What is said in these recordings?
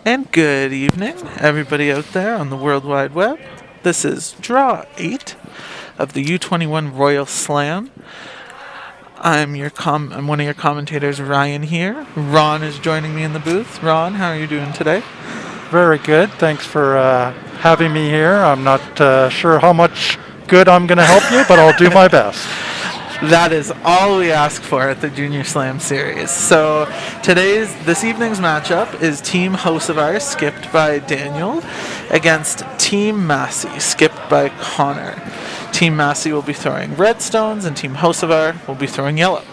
And good evening, everybody out there on the World Wide Web. This is Draw 8 of the U21 Royal Slam. I'm one of your commentators, Ryan here. Ron is joining me in the booth. Ron, how are you doing today? Very good. Thanks for having me here. I'm not sure how much good I'm going to help you, but I'll do my best. That is all we ask for at the Junior Slam Series. So this evening's matchup is Team Hocevar, skipped by Daniel, against Team Massey, skipped by Connor. Team Massey will be throwing red stones, and Team Hocevar will be throwing yellow.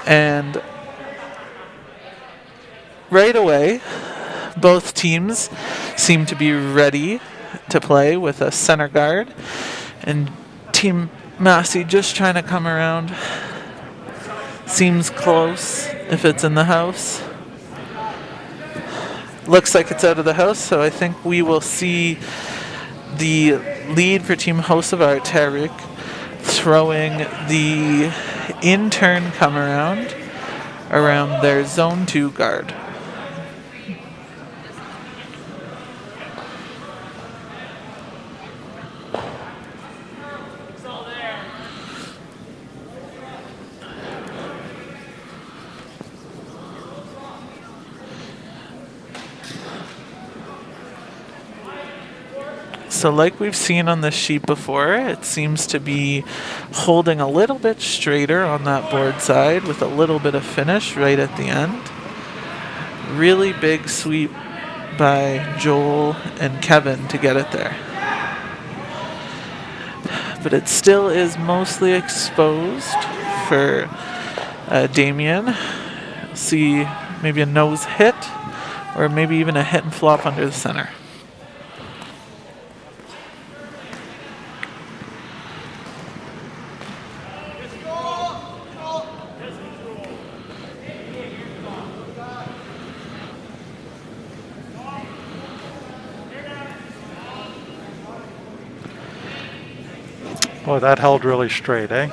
And right away, both teams seem to be ready to play with a center guard, and Team Massey just trying to come around. Seems close if it's in the house. Looks like it's out of the house, so I think we will see the lead for Team Hocevar, Tarek, throwing the in-turn come around their Zone 2 guard. So like we've seen on this sheet before, it seems to be holding a little bit straighter on that board side with a little bit of finish right at the end. Really big sweep by Joel and Kevin to get it there. But it still is mostly exposed for Damien. See maybe a nose hit or maybe even a hit and flop under the center. Boy, that held really straight, eh?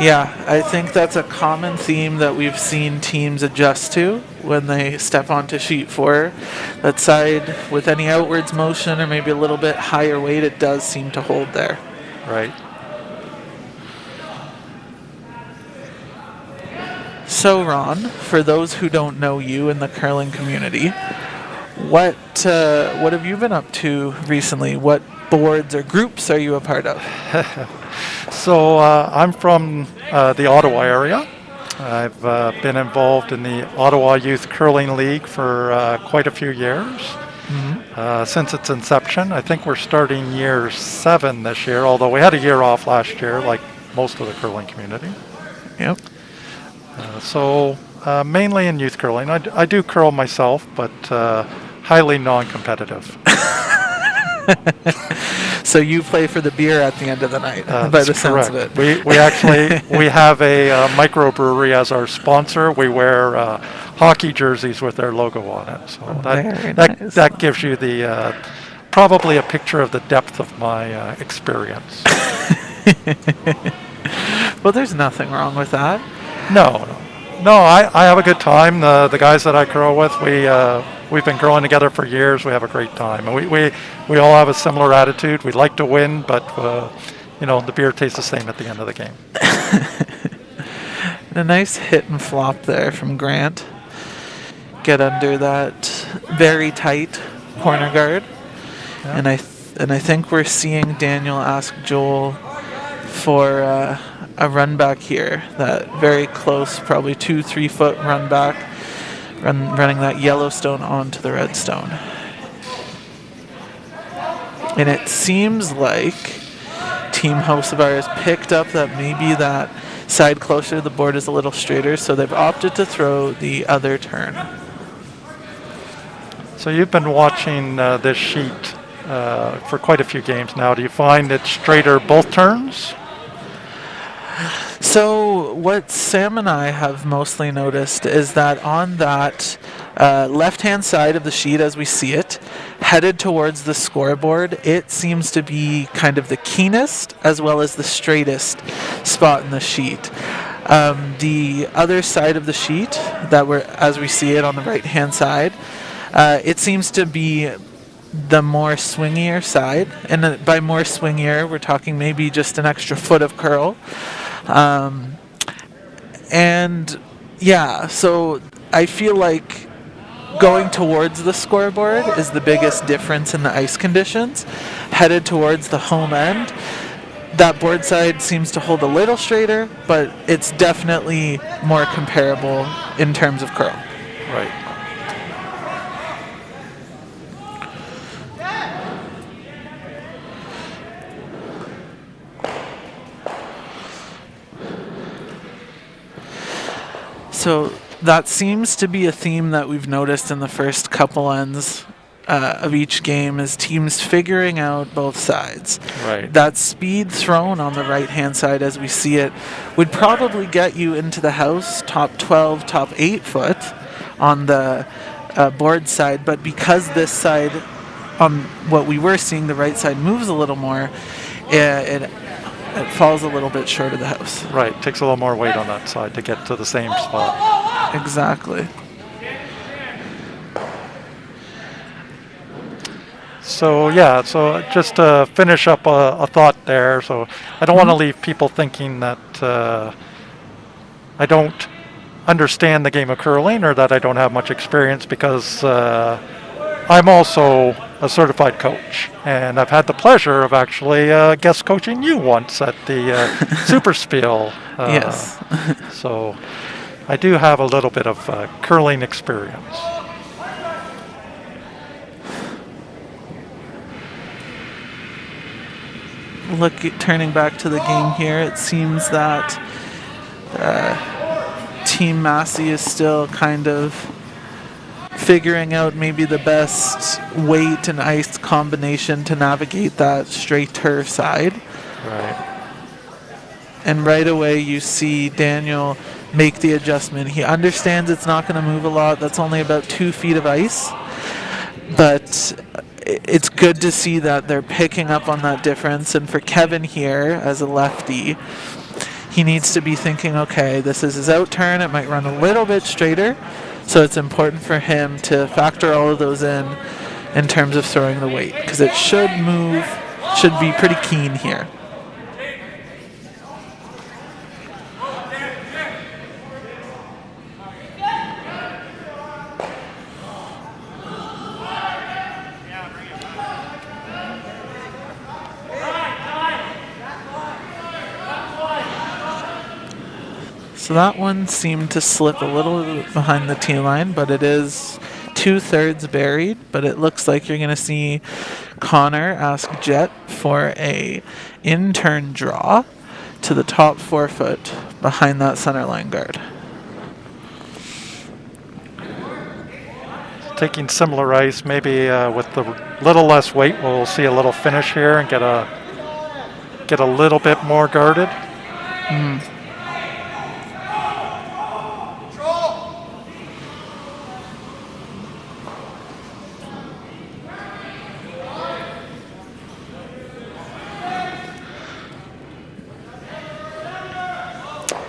Yeah, I think that's a common theme that we've seen teams adjust to when they step onto sheet 4. That side with any outwards motion or maybe a little bit higher weight, it does seem to hold there. Right. So Ron, for those who don't know you in the curling community, what have you been up to recently? What boards or groups are you a part of? So I'm from the Ottawa area. I've been involved in the Ottawa Youth Curling League for quite a few years. Since its inception. I think we're starting year 7 this year, although we had a year off last year like most of the curling community. Yep. So mainly in youth curling. I do curl myself, but highly non-competitive. So you play for the beer at the end of the night, by the sounds of it. We actually have a microbrewery as our sponsor. We wear hockey jerseys with their logo on it. So that gives you the probably a picture of the depth of my experience. Well, there's nothing wrong with that. No, I have a good time. The guys that I curl with, we've been curling together for years. We have a great time. And we all have a similar attitude. We like to win, but the beer tastes the same at the end of the game. And a nice hit and flop there from Grant. Get under that very tight corner guard. Yeah. And I think we're seeing Daniel ask Joel for a run back here, that very close, probably 2-3 foot run back, running that yellow stone onto the red stone. And it seems like Team Hocevar has picked up that maybe that side closer to the board is a little straighter, so they've opted to throw the other turn. So you've been watching this sheet for quite a few games now. Do you find it straighter both turns? So what Sam and I have mostly noticed is that on that left-hand side of the sheet as we see it, headed towards the scoreboard, it seems to be kind of the keenest as well as the straightest spot in the sheet. The other side of the sheet, as we see it on the right-hand side, it seems to be the more swingier side, and by more swingier, we're talking maybe just an extra foot of curl. And yeah, so I feel like going towards the scoreboard is the biggest difference in the ice conditions. Headed towards the home end, that board side seems to hold a little straighter, but it's definitely more comparable in terms of curl. Right. So that seems to be a theme that we've noticed in the first couple ends of each game, is teams figuring out both sides. Right. That speed thrown on the right-hand side as we see it would probably get you into the house, top 12, top 8 foot on the board side, but because this side, on what we were seeing, the right side moves a little more, it falls a little bit short of the house. Right. Takes a little more weight on that side to get to the same spot. Exactly. So yeah, so just to finish up a thought there, so I don't want to leave people thinking that I don't understand the game of curling or that I don't have much experience, because I'm also a certified coach, and I've had the pleasure of actually guest coaching you once at the Super Spiel. Yes. So I do have a little bit of curling experience. Turning back to the game here, it seems that Team Massey is still kind of figuring out maybe the best weight and ice combination to navigate that straighter side. Right. And right away you see Daniel make the adjustment. He understands it's not going to move a lot. That's only about 2 feet of ice. But it's good to see that they're picking up on that difference. And for Kevin here, as a lefty, he needs to be thinking, okay, this is his out turn. It might run a little bit straighter. So it's important for him to factor all of those in terms of throwing the weight, because it should be pretty keen here. So that one seemed to slip a little behind the tee line, but it is 2/3 buried. But it looks like you're going to see Connor ask Jet for a in-turn draw to the top 4 foot behind that center line guard. Taking similar ice, maybe with the little less weight, we'll see a little finish here and get a little bit more guarded.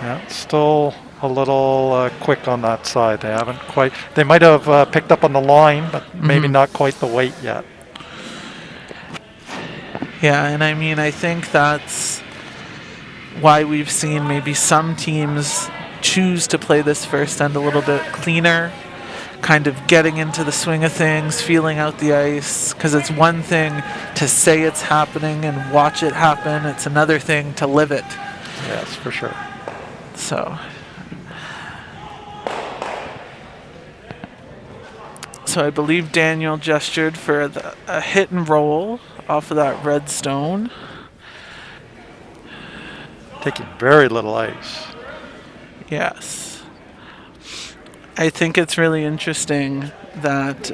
Yeah, still a little quick on that side. They haven't quite. They might have picked up on the line, but maybe not quite the weight yet. Yeah, and I mean, I think that's why we've seen maybe some teams choose to play this first end a little bit cleaner, kind of getting into the swing of things, feeling out the ice, because it's one thing to say it's happening and watch it happen. It's another thing to live it. Yes, for sure. So I believe Daniel gestured for a hit and roll off of that red stone. Taking very little ice. Yes. I think it's really interesting that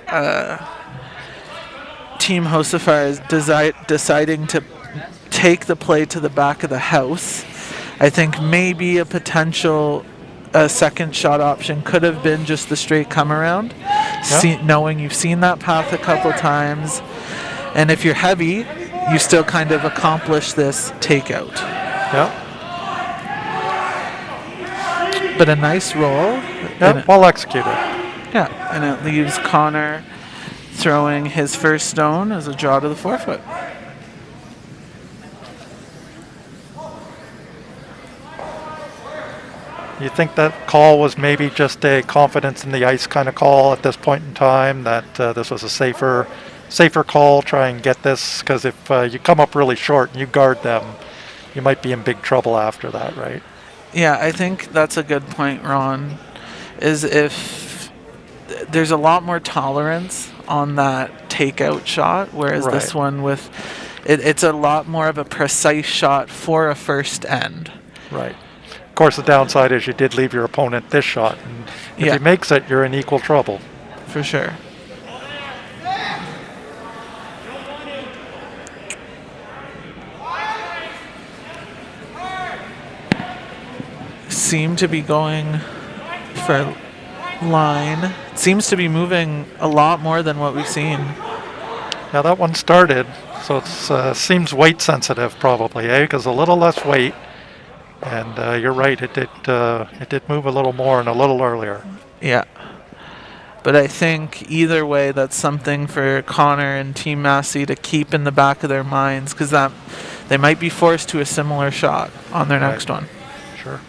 Team Hocevar is deciding to take the play to the back of the house I think maybe a potential second shot option could have been just the straight come around, knowing you've seen that path a couple times. And if you're heavy, you still kind of accomplish this takeout. Yeah. But a nice roll. Yeah, well executed. Yeah, and it leaves Connor throwing his first stone as a draw to the forefoot. You think that call was maybe just a confidence in the ice kind of call at this point in time, that this was a safer call, try and get this, because if you come up really short and you guard them, you might be in big trouble after that, right? Yeah, I think that's a good point, Ron, is if there's a lot more tolerance on that takeout shot, whereas this one it's a lot more of a precise shot for a first end. Right. Of course, the downside is you did leave your opponent this shot, and if he makes it, you're in equal trouble. For sure. Seem to be going for line. Seems to be moving a lot more than what we've seen. Now that one started, so it seems weight sensitive probably, because a little less weight. And you're right, it did move a little more and a little earlier. Yeah. But I think either way, that's something for Connor and Team Massey to keep in the back of their minds, because that they might be forced to a similar shot on their next one. Sure.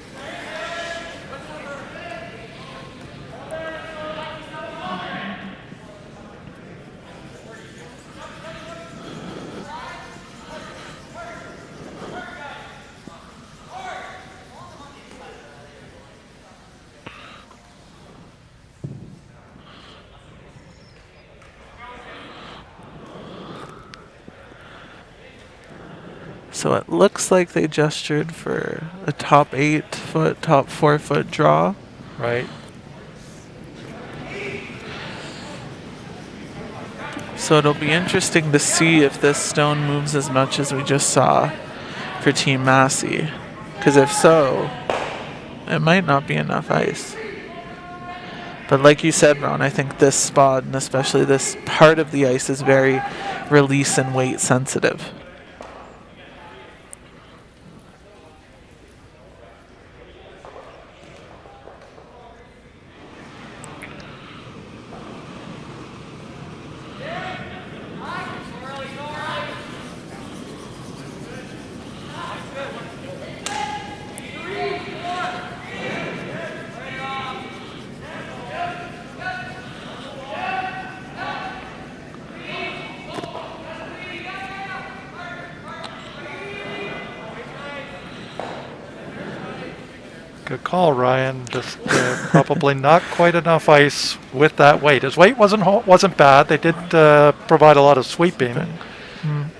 So it looks like they gestured for a top 8 foot, top 4 foot draw. Right. So it'll be interesting to see if this stone moves as much as we just saw for Team Massey. Because if so, it might not be enough ice. But like you said, Ron, I think this spot, and especially this part of the ice, is very release and weight sensitive. Good call, Ryan. Just probably not quite enough ice with that weight. His weight wasn't bad. They did provide a lot of sweeping,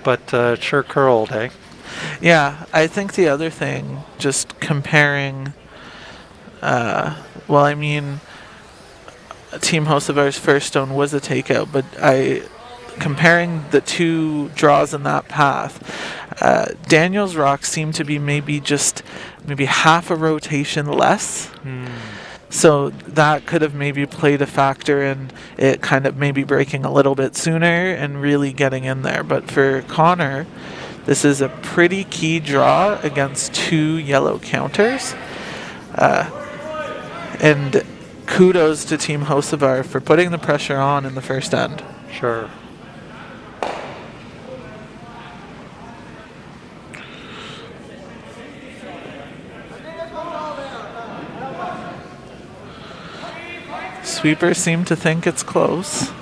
but it sure curled, hey? Yeah, I think the other thing, just comparing, Team Hocevar's first stone was a takeout, but comparing the two draws in that path, Daniel's rocks seem to be maybe half a rotation less. So that could have maybe played a factor in it kind of maybe breaking a little bit sooner and really getting in there. But for Connor, this is a pretty key draw against two yellow counters. And kudos to Team Hocevar for putting the pressure on in the first end. Sure. Sweepers seem to think it's close.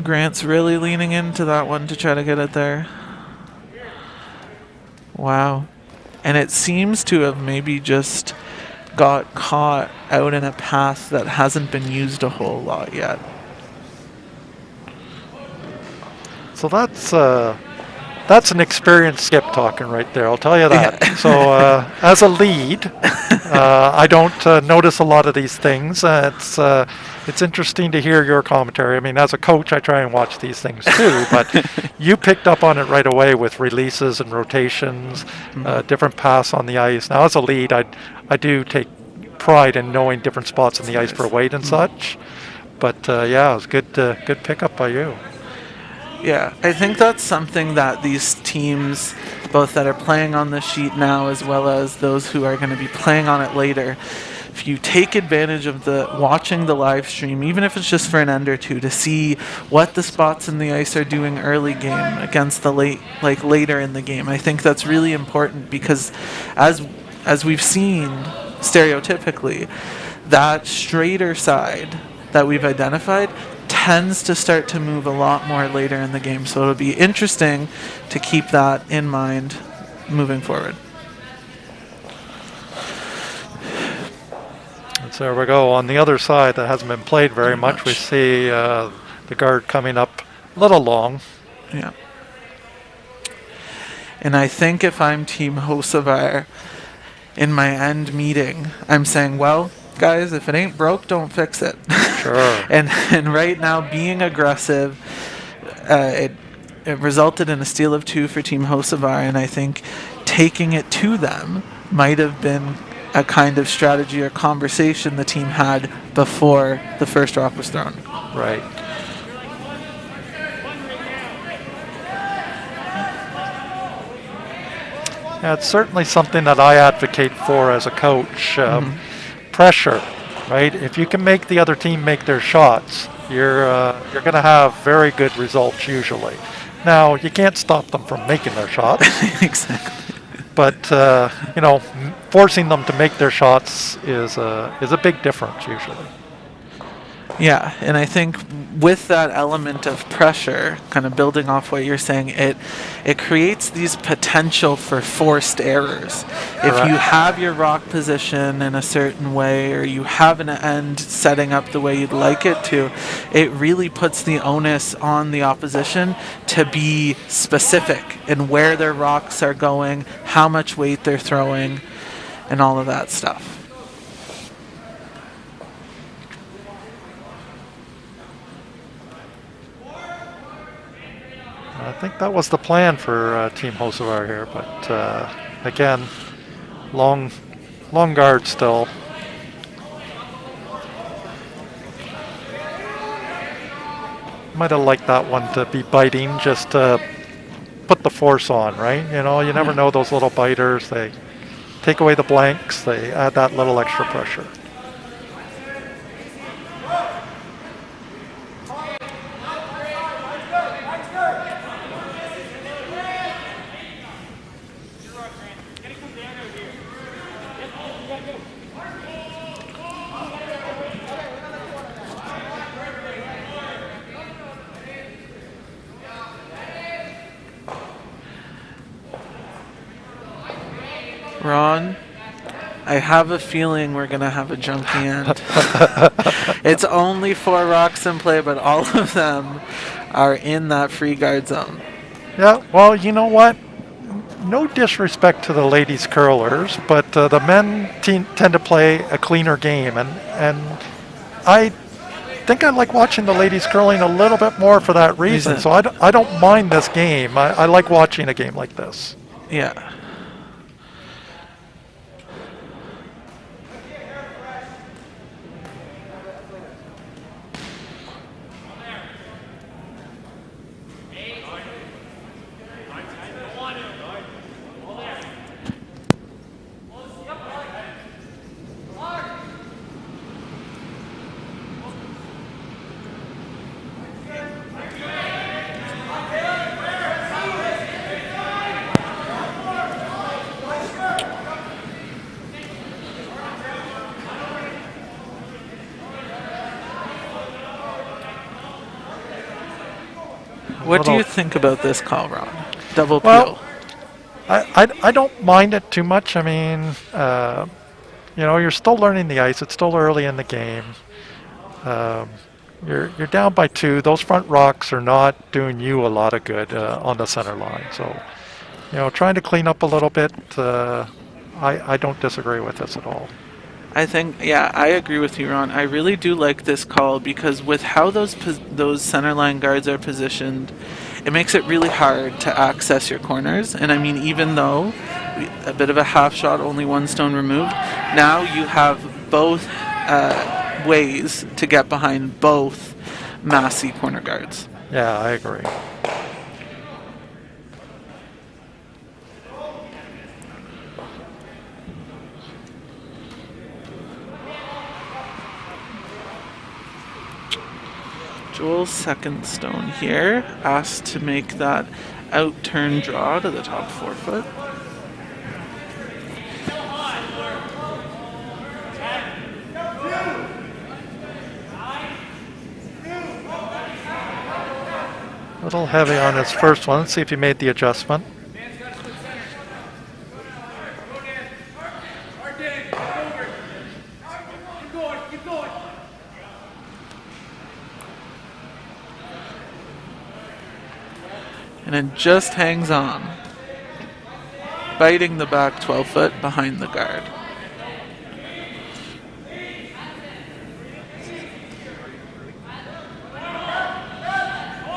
Grant's really leaning into that one to try to get it there. Wow. And it seems to have maybe just got caught out in a path that hasn't been used a whole lot yet. So that's an experienced skip talking right there, I'll tell you that. Yeah. So as a lead, I don't notice a lot of these things. It's interesting to hear your commentary. I mean, as a coach, I try and watch these things too, but you picked up on it right away with releases and rotations, different paths on the ice. Now, as a lead, I do take pride in knowing different spots on the ice for weight and such. But yeah, it was good pickup by you. Yeah, I think that's something that these teams, both that are playing on the sheet now as well as those who are going to be playing on it later, if you take advantage of watching the live stream, even if it's just for an end or two, to see what the spots in the ice are doing early game against the later in the game, I think that's really important because as we've seen stereotypically, that straighter side that we've identified tends to start to move a lot more later in the game. So it'll be interesting to keep that in mind moving forward. So there we go. On the other side that hasn't been played very much, we see the guard coming up a little long. Yeah. And I think if I'm Team Hocevar in my end meeting, I'm saying, well, guys, if it ain't broke, don't fix it. Sure. and right now, being aggressive, it resulted in a steal of 2 for Team Hocevar, and I think taking it to them might have been a kind of strategy or conversation the team had before the first rock was thrown. Right. Yeah, it's certainly something that I advocate for as a coach. Pressure, right? If you can make the other team make their shots, you're going to have very good results usually. Now, you can't stop them from making their shots. Exactly. But forcing them to make their shots is a big difference usually. Yeah, and I think with that element of pressure, kind of building off what you're saying, it creates these potential for forced errors. If you have your rock position in a certain way, or you have an end setting up the way you'd like it to, it really puts the onus on the opposition to be specific in where their rocks are going, how much weight they're throwing, and all of that stuff. I think that was the plan for Team Hocevar here, but again, long guard still. Might have liked that one to be biting, just to put the force on, right? You never know those little biters. They take away the blanks. They add that little extra pressure. Ron, I have a feeling we're going to have a junky end. It's only 4 rocks in play, but all of them are in that free guard zone. Yeah, well, you know what? No disrespect to the ladies curlers, but the men tend to play a cleaner game, and I think I like watching the ladies curling a little bit more for that reason. So I don't mind this game. I like watching a game like this. Yeah. What do you think about this call, Ron? Double well, peel. I don't mind it too much. I mean, you're still learning the ice. It's still early in the game. You're down by 2. Those front rocks are not doing you a lot of good on the center line. So, trying to clean up a little bit. I don't disagree with this at all. I think, yeah, I agree with you, Ron. I really do like this call because with how those centerline guards are positioned, it makes it really hard to access your corners. And I mean, even though a bit of a half shot, only one stone removed, now you have both ways to get behind both Massey corner guards. Yeah, I agree. Joel's second stone here, asked to make that out turn draw to the top 4 foot. A little heavy on his first one. Let's see if he made the adjustment. And it just hangs on, biting the back 12 foot behind the guard.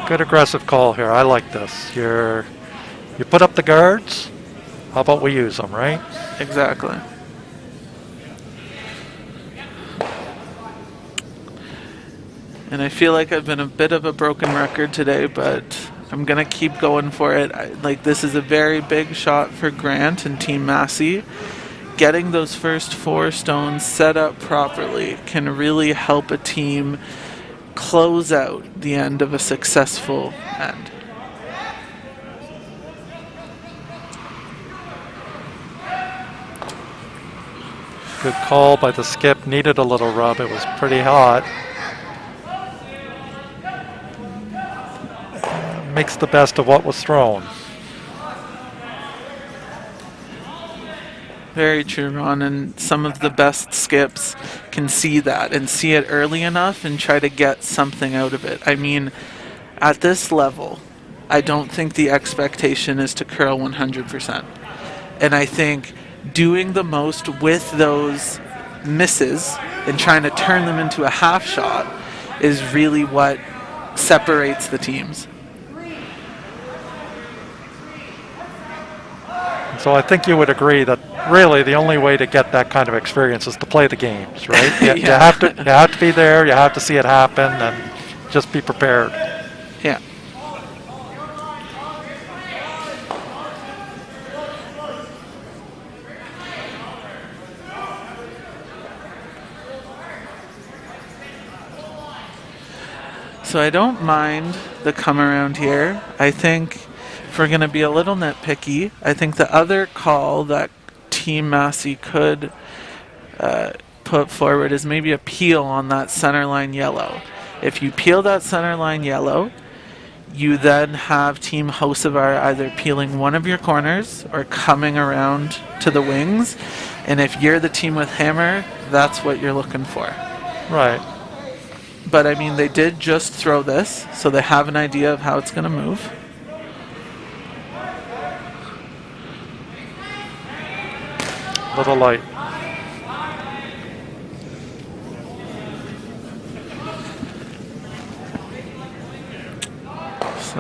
Good aggressive call here. I like this. You put up the guards. How about we use them, right? Exactly. And I feel like I've been a bit of a broken record today, but I'm going to keep going for it. This is a very big shot for Grant and Team Massey. Getting those first 4 stones set up properly can really help a team close out the end of a successful end. Good call by the skip. Needed a little rub. It was pretty hot. Makes the best of what was thrown. Very true, Ron, and some of the best skips can see that and see it early enough and try to get something out of it. I mean, at this level, I don't think the expectation is to curl 100%. And I think doing the most with those misses and trying to turn them into a half shot is really what separates the teams. So I think you would agree that really the only way to get that kind of experience is to play the games, right? Yeah. You have to be there, you have to see it happen, and just be prepared. Yeah. So I don't mind the come around here. I think if we're going to be a little nitpicky, I think the other call that Team Massey could put forward is maybe a peel on that centerline yellow. If you peel that centerline yellow, you then have Team Hocevar either peeling one of your corners or coming around to the wings. And if you're the team with hammer, that's what you're looking for. Right. But I mean, they did just throw this, so they have an idea of how it's going to move. Little light. So.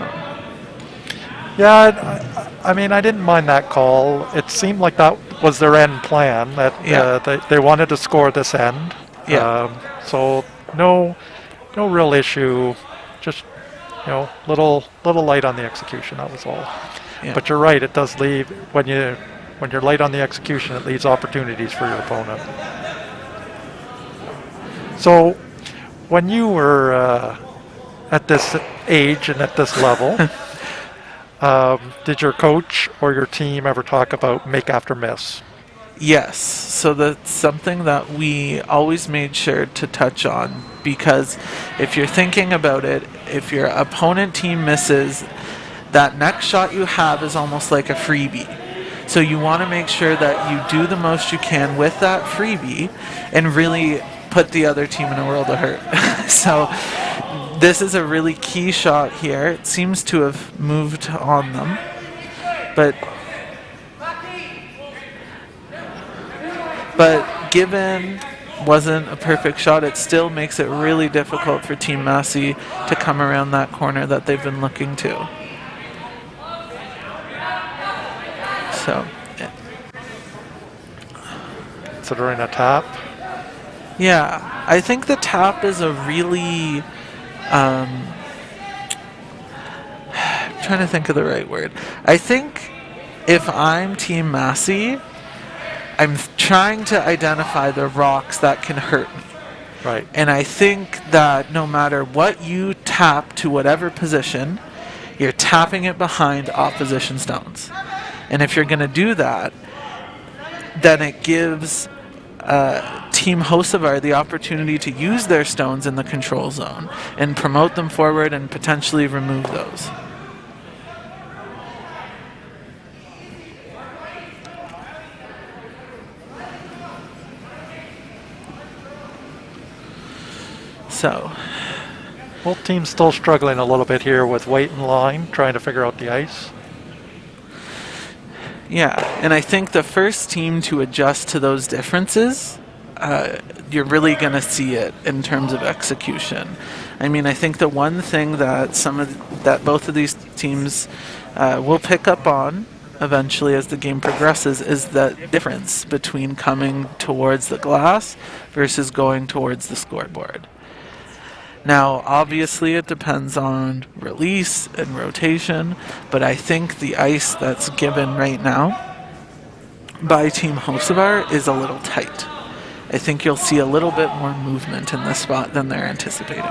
Yeah, I mean, I didn't mind that call. It seemed like that was their end plan, that they wanted to score this end. Yeah. So no real issue. Just, little light on the execution, that was all. Yeah. But you're right, it does leave, when you're late on the execution, it leaves opportunities for your opponent. So, when you were at this age and at this level, did your coach or your team ever talk about make after miss? Yes, so that's something that we always made sure to touch on, because if you're thinking about it, if your opponent team misses, that next shot you have is almost like a freebie. So you want to make sure that you do the most you can with that freebie and really put the other team in a world of hurt. So this is a really key shot here. It seems to have moved on them. But But given wasn't a perfect shot, it still makes it really difficult for Team Massey to come around that corner that they've been looking to. So, considering a tap. yeah, I think the tap is a really, I'm trying to think of the right word. I think if I'm Team Massey, I'm trying to identify the rocks that can hurt me. Right. And I think that no matter what you tap to whatever position, you're tapping it behind opposition stones. And if you're going to do that, then it gives Team Hocevar the opportunity to use their stones in the control zone and promote them forward and potentially remove those. So, both teams still struggling a little bit here with weight and line, trying to figure out the ice. Yeah, and I think the first team to adjust to those differences, you're really going to see it in terms of execution. I mean, I think the one thing that both of these teams will pick up on eventually as the game progresses is the difference between coming towards the glass versus going towards the scoreboard. Now, obviously, it depends on release and rotation, but I think the ice that's given right now by Team Hocevar is a little tight. I think you'll see a little bit more movement in this spot than they're anticipating.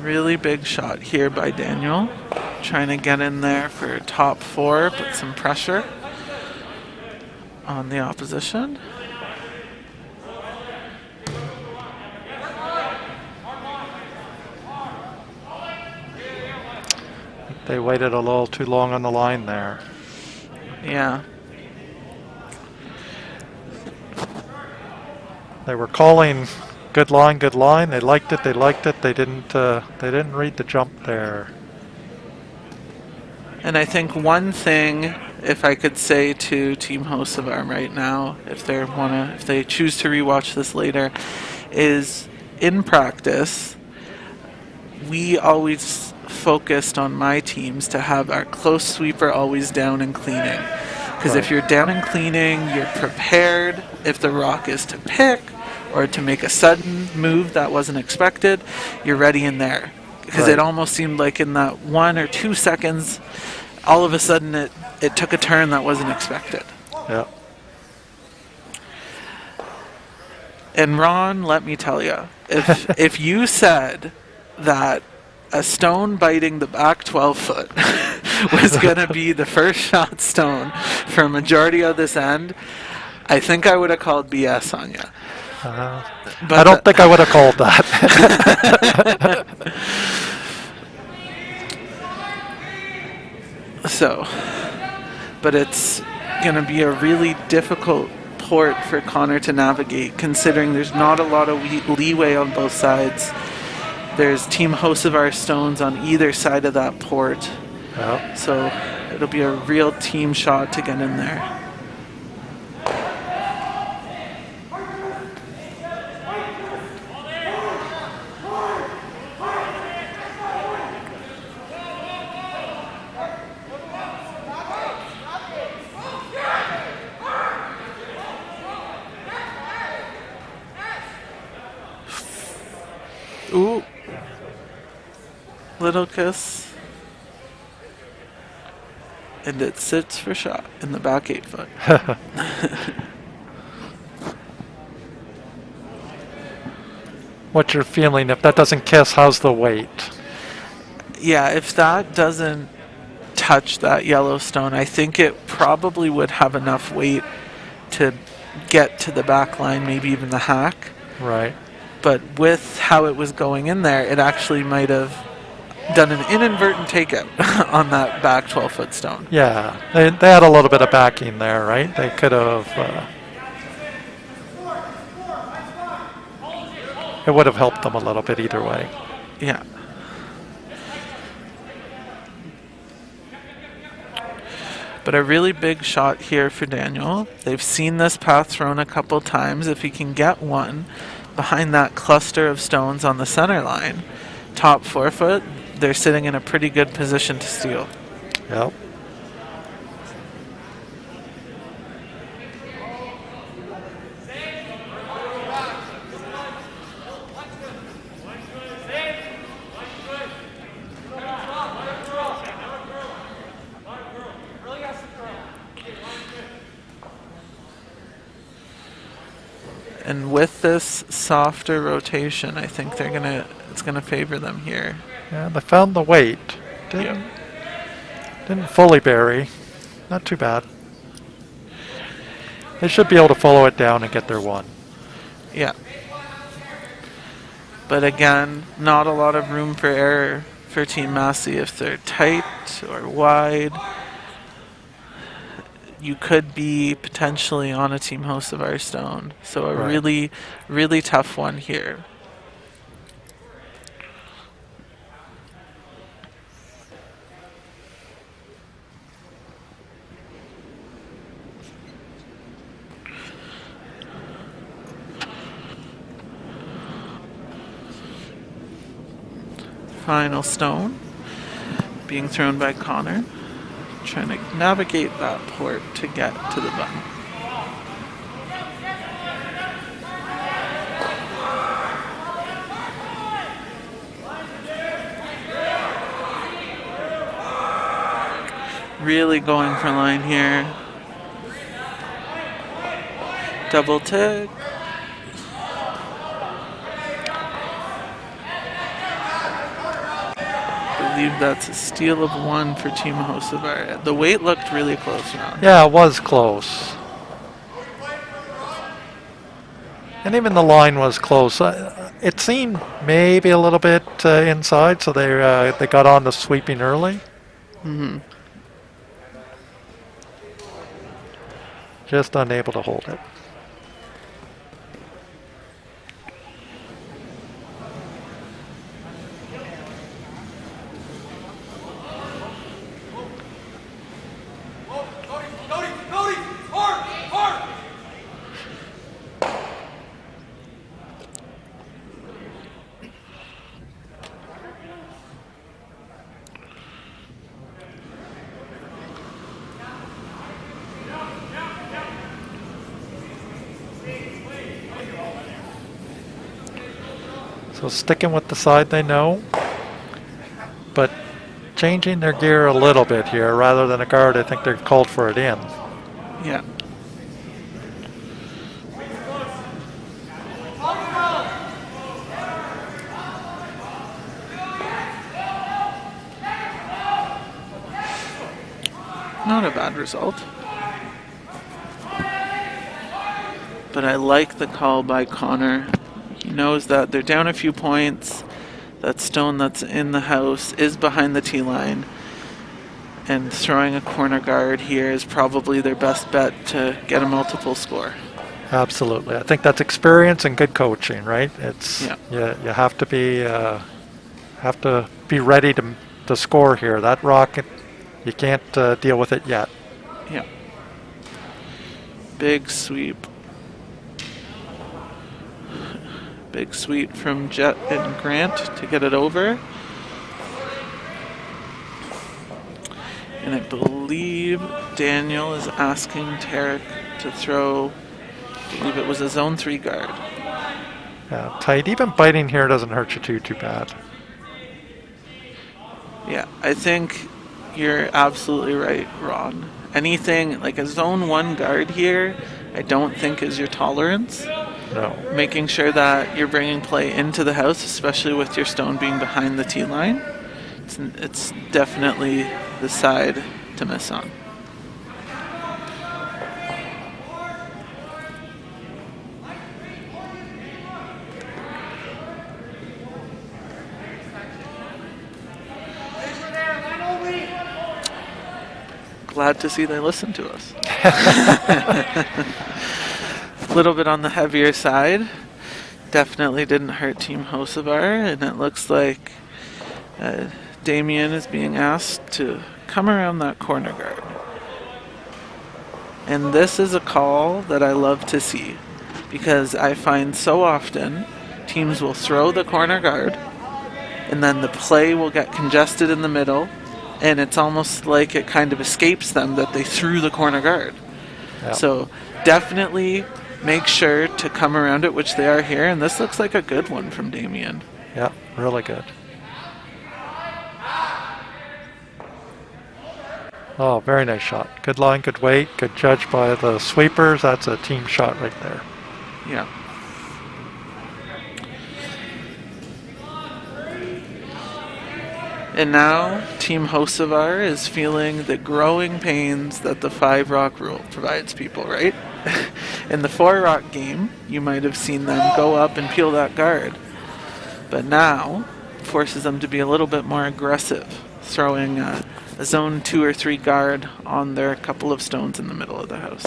Really big shot here by Daniel, trying to get in there for top 4, put some pressure on the opposition. They waited a little too long on the line there. Yeah. They were calling good line, good line. They liked it. They liked it. They didn't read the jump there. And I think one thing, if I could say to Team Hocevar right now, if they choose to rewatch this later, is in practice, we always focused on my teams to have our close sweeper always down and cleaning. Because if you're down and cleaning, you're prepared if the rock is to pick or to make a sudden move that wasn't expected, you're ready in there. Because it almost seemed like in that 1 or 2 seconds, all of a sudden it took a turn that wasn't expected. Yeah. And Ron, let me tell you, if you said that a stone biting the back 12 foot was going to be the first shot stone for a majority of this end, I think I would have called BS on you. But I don't think I would have called that. So, but it's going to be a really difficult port for Connor to navigate, considering there's not a lot of leeway on both sides. There's Team Hocevar stones on either side of that port. Yep. So it'll be a real team shot to get in there. Ooh. Little kiss. And it sits for shot in the back 8 foot. What's your feeling? If that doesn't kiss, how's the weight? Yeah, if that doesn't touch that Yellowstone, I think it probably would have enough weight to get to the back line, maybe even the hack. Right. But with how it was going in there, it actually might have done an inadvertent takeout on that back 12-foot stone. Yeah, they had a little bit of backing there, right? They could have. It would have helped them a little bit either way. Yeah. But a really big shot here for Daniel. They've seen this path thrown a couple times. If he can get one behind that cluster of stones on the center line, top 4 foot, they're sitting in a pretty good position to steal. Yep. And with this softer rotation, I think it's gonna favor them here. Yeah, they found the weight. Didn't fully bury. Not too bad. They should be able to follow it down and get their one. Yeah. But again, not a lot of room for error for Team Massey. If they're tight or wide, you could be potentially on a Team Hocevar stone. So a really, really tough one here. Final stone being thrown by Connor, trying to navigate that port to get to the button. Really going for line here. Double tick. I believe that's a steal of 1 for Team Hocevar. The weight looked really close, Ron. Yeah, it was close. And even the line was close. It seemed maybe a little bit inside, so they got on the sweeping early. Mm-hmm. Just unable to hold it. So sticking with the side they know, but changing their gear a little bit here. Rather than a guard, I think they've called for it in. Yeah. Not a bad result. But I like the call by Connor. He knows that they're down a few points. That stone that's in the house is behind the tee line. And throwing a corner guard here is probably their best bet to get a multiple score. Absolutely. I think that's experience and good coaching, right? It's you have to be ready to score here. That rock, you can't deal with it yet. Yeah. Big sweep. Big sweep from Jet and Grant to get it over. And I believe Daniel is asking Tarek to throw, I believe it was a zone 3 guard. Yeah, tight. Even biting here doesn't hurt you too bad. Yeah, I think you're absolutely right, Ron. Anything like a zone 1 guard here, I don't think is your tolerance. No. Making sure that you're bringing play into the house, especially with your stone being behind the tee line. It's definitely the side to miss on. glad to see they listen to us. A little bit on the heavier side. Definitely didn't hurt Team Hocevar, and it looks like Damien is being asked to come around that corner guard. And this is a call that I love to see, because I find so often teams will throw the corner guard, and then the play will get congested in the middle, and it's almost like it kind of escapes them that they threw the corner guard. Yep. So definitely make sure to come around it, which they are here, and this looks like a good one from Damien. Yeah, really good. Oh, very nice shot. Good line, good weight, good judge by the sweepers. That's a team shot right there. Yeah. And now Team Hocevar is feeling the growing pains that the 5-rock rule provides people, right? In the 4-rock game, you might have seen them go up and peel that guard. But now, forces them to be a little bit more aggressive, throwing a zone 2 or 3 guard on their couple of stones in the middle of the house.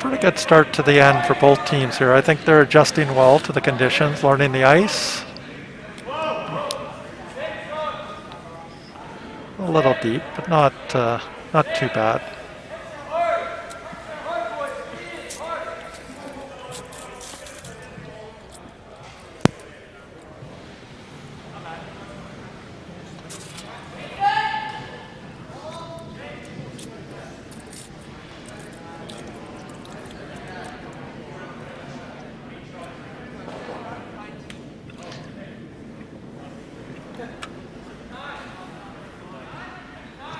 Pretty good start to the end for both teams here. I think they're adjusting well to the conditions, learning the ice. A little deep, but not too bad.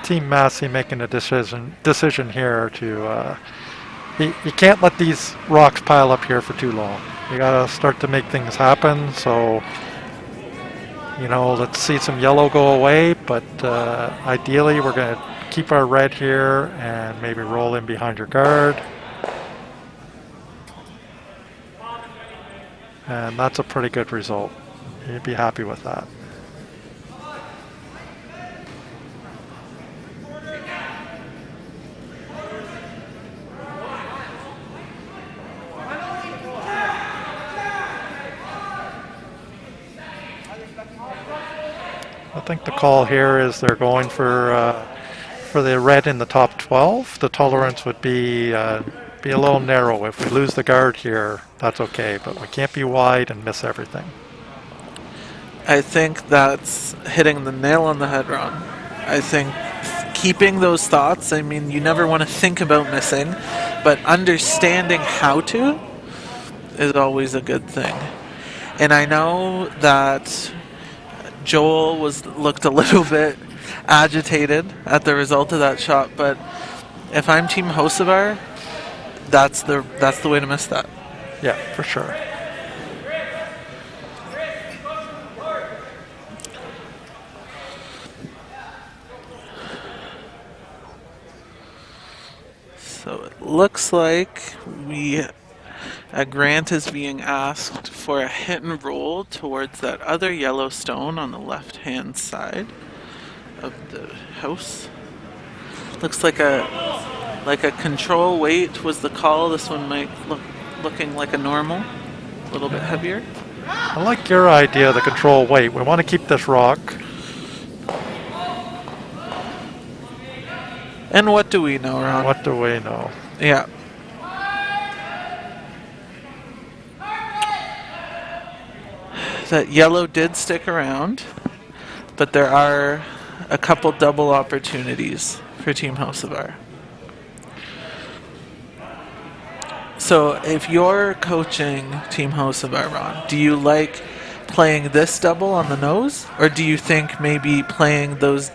Team Massey making a decision here to you can't let these rocks pile up here for too long. You gotta start to make things happen. So let's see some yellow go away, but ideally we're gonna keep our red here and maybe roll in behind your guard. And that's a pretty good result. You'd be happy with that. I think the call here is they're going for the red in the top 12. The tolerance would be a little narrow. If we lose the guard here, that's okay, but we can't be wide and miss everything. I think that's hitting the nail on the head, Ron. I think keeping those thoughts, I mean, you never want to think about missing, but understanding how to is always a good thing. And I know that Joel looked a little bit agitated at the result of that shot, but if I'm Team Hocevar, that's the way to miss that. Yeah, for sure. So it looks like Grant is being asked for a hit and roll towards that other yellow stone on the left-hand side of the house. Looks like a control weight was the call. This one might looking like a normal, a little bit heavier. I like your idea of the control weight. We want to keep this rock. And what do we know, Ron? What do we know? Yeah. That yellow did stick around, but there are a couple double opportunities for Team Hocevar. So if you're coaching Team Hocevar, Ron, do you like playing this double on the nose, or do you think maybe playing those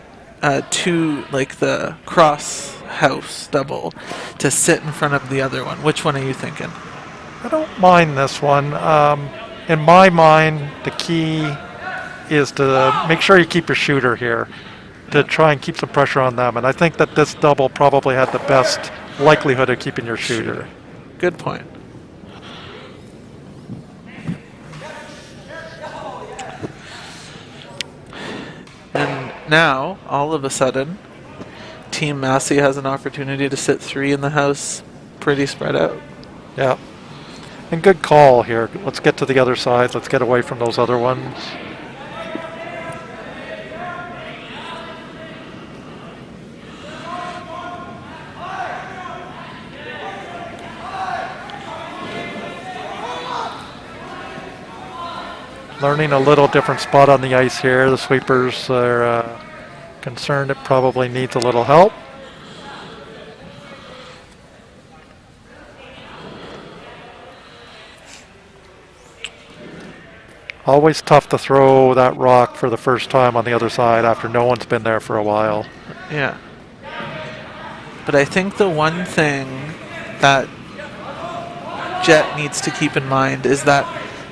two, like the cross house double, to sit in front of the other one? Which one are you thinking? I don't mind this one. In my mind, the key is to make sure you keep your shooter here, to try and keep some pressure on them. And I think that this double probably had the best likelihood of keeping your shooter. Good point. And now, all of a sudden, Team Massey has an opportunity to sit 3 in the house, pretty spread out. Yeah. And good call here. Let's get to the other side. Let's get away from those other ones. Learning a little different spot on the ice here. The sweepers are concerned it probably needs a little help. Always tough to throw that rock for the first time on the other side after no one's been there for a while. Yeah. But I think the one thing that Jet needs to keep in mind is that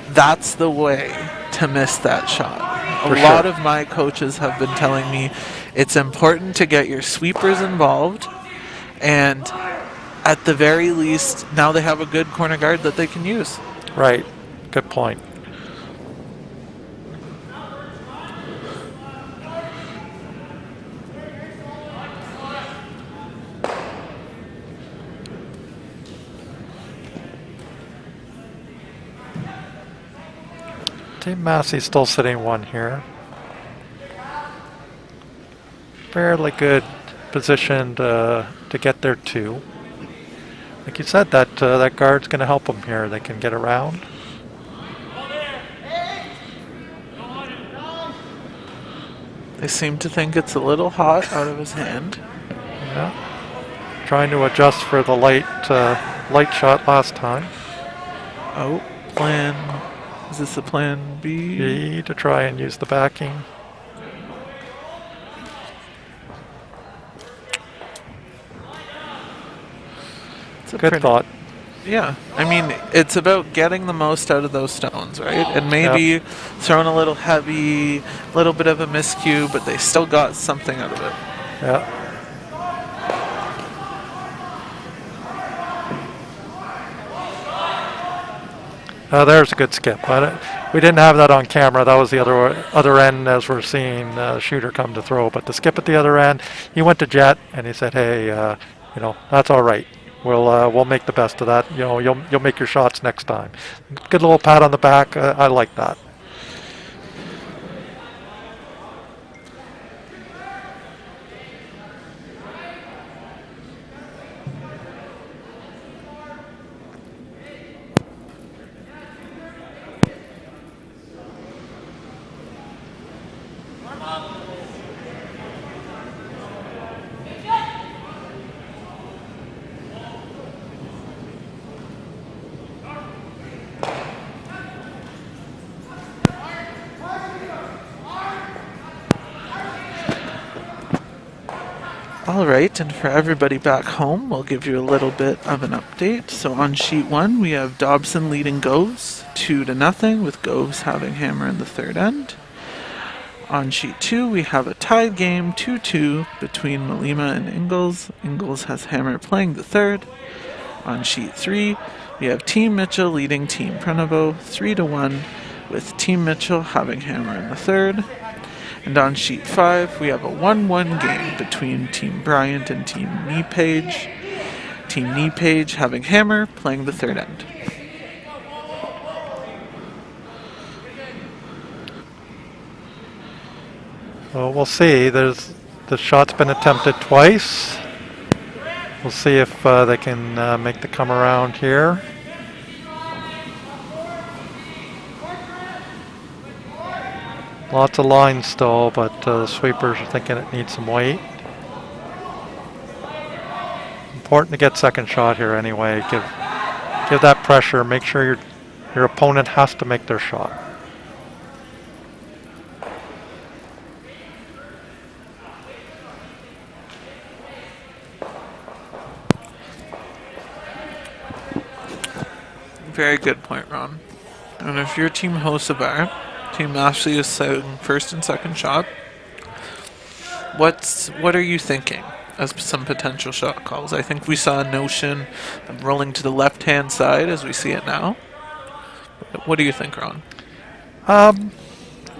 that's the way to miss that shot. A lot of my coaches have been telling me it's important to get your sweepers involved, and at the very least, now they have a good corner guard that they can use. Right. Good point. Team Massey still sitting 1 here. Fairly good position to get there 2. Like you said, that guard's going to help them here. They can get around. They seem to think it's a little hot out of his hand. Yeah. Trying to adjust for the light shot last time. Oh, plan. Is this the plan B? B to try and use the backing. Good thought. Yeah. I mean, it's about getting the most out of those stones, right? And maybe throwing a little heavy, a little bit of a miscue, but they still got something out of it. Yeah. There's a good skip. We didn't have that on camera. That was the other end as we're seeing the shooter come to throw. But the skip at the other end, he went to Jet and he said, "Hey, that's all right. We'll make the best of that. You'll make your shots next time." Good little pat on the back. I like that. All right, and for everybody back home, we'll give you a little bit of an update. So on sheet 1, we have Dobson leading Goves 2-0, with Goves having hammer in the third end. On sheet 2, we have a tied game 2-2 between Malima and Ingalls. Ingalls has hammer playing the third. On sheet 3, we have Team Mitchell leading Team Prenovo 3-1, with Team Mitchell having hammer in the third. And on sheet 5, we have a 1-1 game between Team Bryant and Team Knee-Page. Team Knee-Page having hammer, playing the third end. Well, we'll see. The shot's been attempted twice. We'll see if they can make the come around here. Lots of lines still, but the sweepers are thinking it needs some weight. Important to get second shot here anyway. Give that pressure. Make sure your opponent has to make their shot. Very good point, Ron. And if you're Team Hocevar, Team Massey is setting first and second shot. What are you thinking as some potential shot calls? I think we saw a notion of rolling to the left-hand side as we see it now. What do you think, Ron?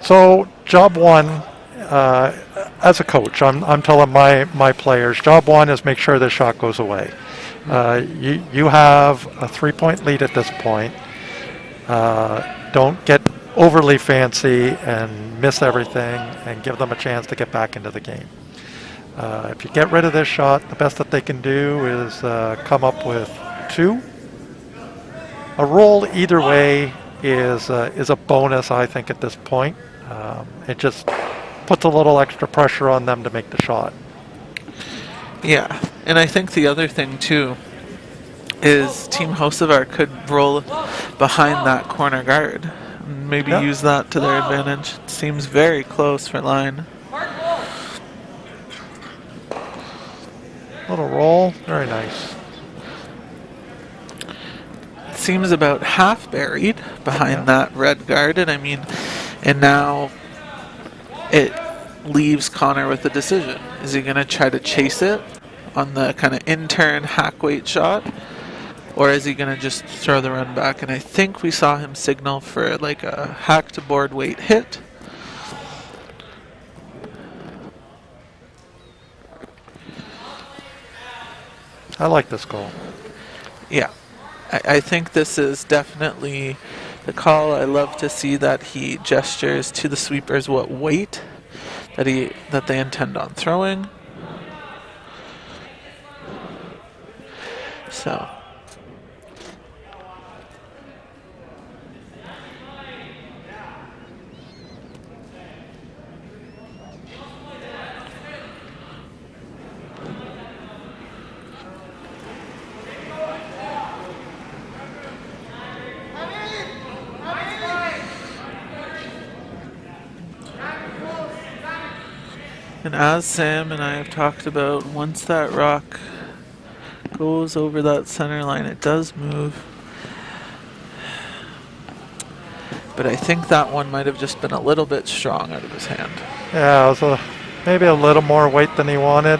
So job one, as a coach, I'm telling my players, job one is make sure the shot goes away. You have a 3-point lead at this point. Don't get overly fancy and miss everything and give them a chance to get back into the game. If you get rid of this shot, the best that they can do is come up with 2. A roll either way is a bonus, I think, at this point. It just puts a little extra pressure on them to make the shot. Yeah, and I think the other thing too is Team Hocevar could roll behind that corner guard and maybe use that to their advantage. It seems very close for line. Little roll, very nice. It seems about half buried behind that red guard, and now it leaves Connor with a decision. Is he going to try to chase it on the kind of in-turn hack weight shot, or is he going to just throw the run back? And I think we saw him signal for like a hack to board weight hit. I like this goal. Yeah, I think this is definitely the call. I love to see that he gestures to the sweepers what weight that they intend on throwing. So and as Sam and I have talked about, once that rock goes over that center line, it does move. But I think that one might have just been a little bit strong out of his hand. Yeah, it was maybe a little more weight than he wanted.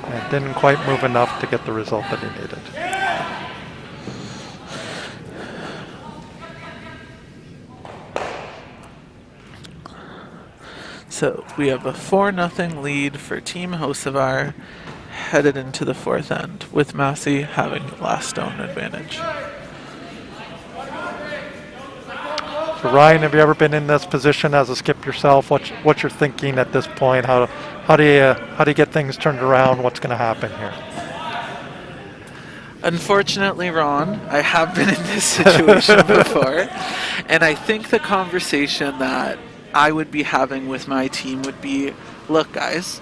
It didn't quite move enough to get the result that he needed. So we have a 4-0 lead for Team Hocevar headed into the fourth end, with Massey having the last stone advantage. So Ryan, have you ever been in this position as a skip yourself? What's your thinking at this point? How do you get things turned around? What's going to happen here? Unfortunately, Ron, I have been in this situation before, and I think the conversation that I would be having with my team would be, look guys,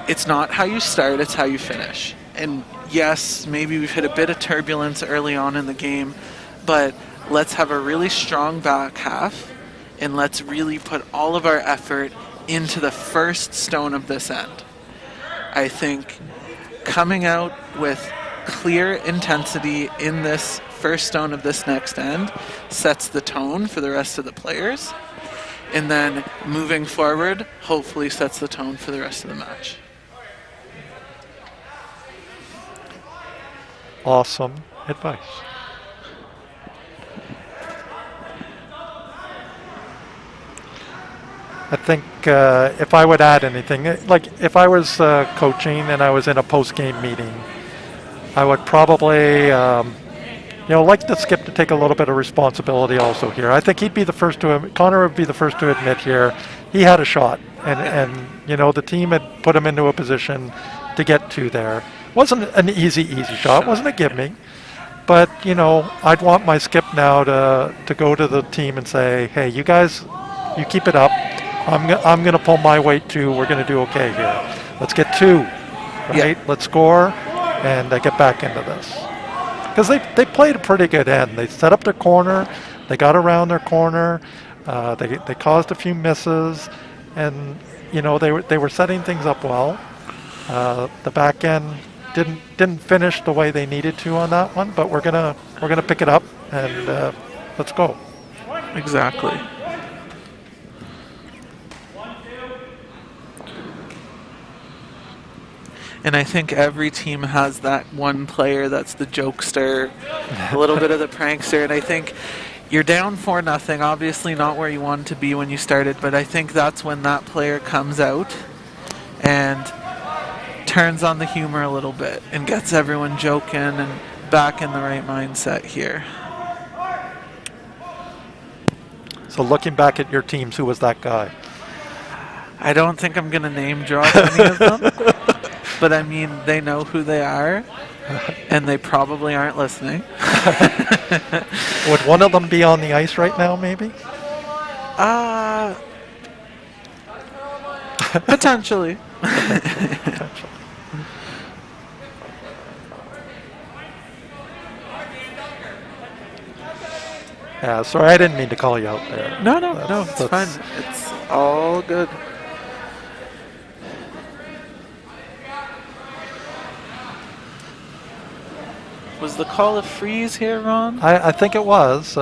it's not how you start, it's how you finish. And yes, maybe we've hit a bit of turbulence early on in the game, but let's have a really strong back half, and let's really put all of our effort into the first stone of this end. I think coming out with clear intensity in this first stone of this next end sets the tone for the rest of the players, and then moving forward hopefully sets the tone for the rest of the match. Awesome advice. I think if I would add anything, like if I was coaching and I was in a post-game meeting, I would probably like the skip to take a little bit of responsibility also here. I think he'd be the first Connor would be the first to admit here he had a shot, and the team had put him into a position to get to there. Wasn't an easy shot, wasn't a give me, but I'd want my skip now to go to the team and say, hey, you guys, you keep it up. I'm gonna pull my weight too. We're gonna do okay here. Let's get 2, right? Yeah. Let's score and get back into this. Because they played a pretty good end. They set up their corner, they got around their corner, they caused a few misses, and they were setting things up well. The back end didn't finish the way they needed to on that one, but we're gonna pick it up and let's go. Exactly. And I think every team has that one player that's the jokester, a little bit of the prankster. And I think you're down 4-0, obviously not where you wanted to be when you started, but I think that's when that player comes out and turns on the humor a little bit and gets everyone joking and back in the right mindset here. So looking back at your teams, who was that guy? I don't think I'm going to name drop any of them. But I mean, they know who they are, and they probably aren't listening. Would one of them be on the ice right now, maybe? Potentially. Yeah, sorry, I didn't mean to call you out there. No, it's fine. It's all good. Was the call a freeze here, Ron? I think it was.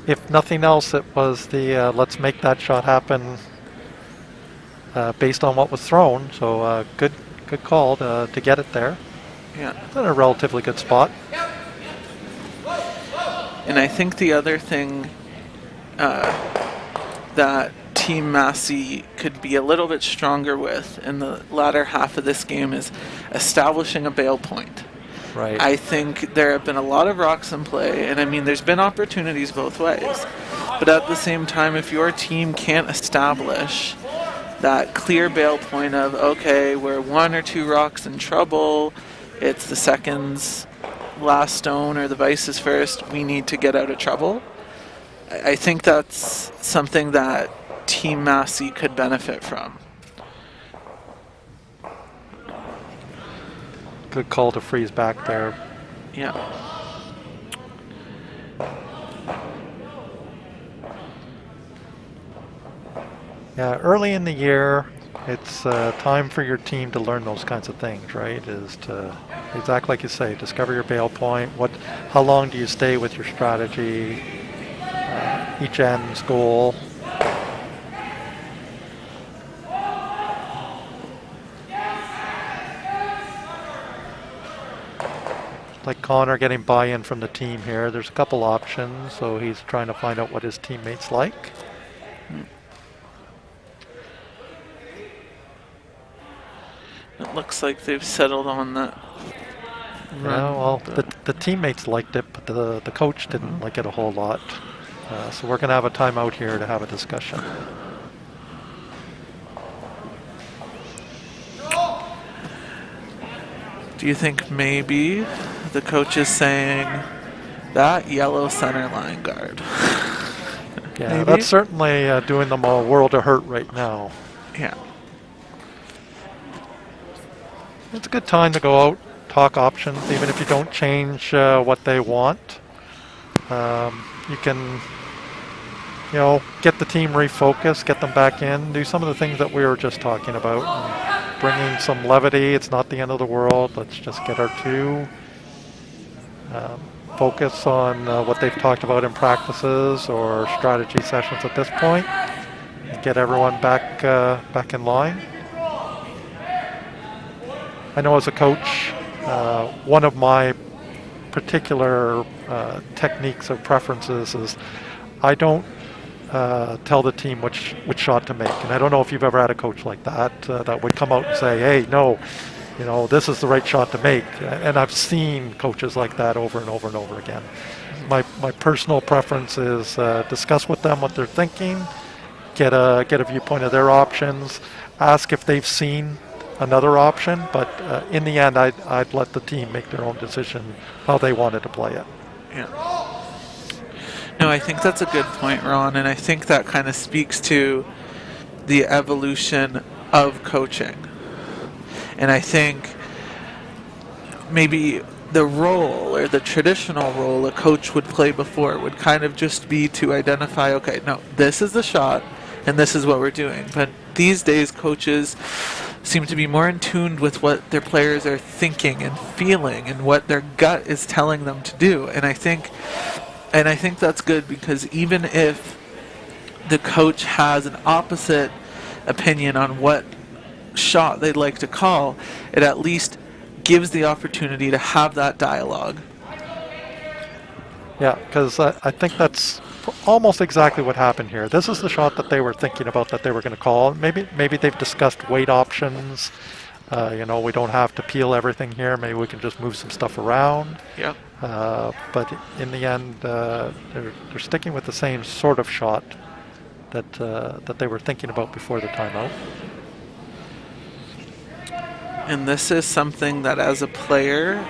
If nothing else, it was the let's make that shot happen based on what was thrown. So good call to get it there. Yeah. It's in a relatively good spot. And I think the other thing that Team Massey could be a little bit stronger with in the latter half of this game is establishing a bail point. Right. I think there have been a lot of rocks in play, and I mean, there's been opportunities both ways. But at the same time, if your team can't establish that clear bail point of, okay, we're 1 or 2 rocks in trouble, it's the second's last stone or the vice's first, we need to get out of trouble. I think that's something that Team Massey could benefit from. Good call to freeze back there. Yeah. Yeah, early in the year, it's time for your team to learn those kinds of things, right? Is to, exactly like you say, discover your bail point. How long do you stay with your strategy? Each end's goal. Like Connor getting buy-in from the team here. There's a couple options, so he's trying to find out what his teammates like. It looks like they've settled on that. Yeah, well, the teammates liked it, but the coach didn't like it a whole lot. So we're going to have a timeout here to have a discussion. Do you think maybe the coach is saying that yellow center line guard? Yeah, maybe? That's certainly doing them a world of hurt right now. Yeah. It's a good time to go out, talk options, even if you don't change what they want. You can, get the team refocused, get them back in, do some of the things that we were just talking about. Bringing some levity, it's not the end of the world. Let's just get our 2. Focus on what they've talked about in practices or strategy sessions at this point. And get everyone back in line. I know as a coach, one of my particular techniques or preferences is I don't tell the team which shot to make. And I don't know if you've ever had a coach like that that would come out and say, hey, no, this is the right shot to make. And I've seen coaches like that over and over and over again. My personal preference is discuss with them what they're thinking, get a viewpoint of their options, ask if they've seen another option, but in the end, I'd let the team make their own decision how they wanted to play it. Yeah. No, I think that's a good point, Ron, and I think that kind of speaks to the evolution of coaching. And I think maybe the role or the traditional role a coach would play before would kind of just be to identify, okay, no, this is the shot and this is what we're doing. But these days, coaches seem to be more in tune with what their players are thinking and feeling and what their gut is telling them to do. And I think that's good, because even if the coach has an opposite opinion on what shot they'd like to call, it at least gives the opportunity to have that dialogue. Yeah, because I think that's almost exactly what happened here. This is the shot that they were thinking about that they were going to call. Maybe they've discussed weight options. We don't have to peel everything here. Maybe we can just move some stuff around. Yeah. But in the end, they're sticking with the same sort of shot that they were thinking about before the timeout. And this is something that, as a player,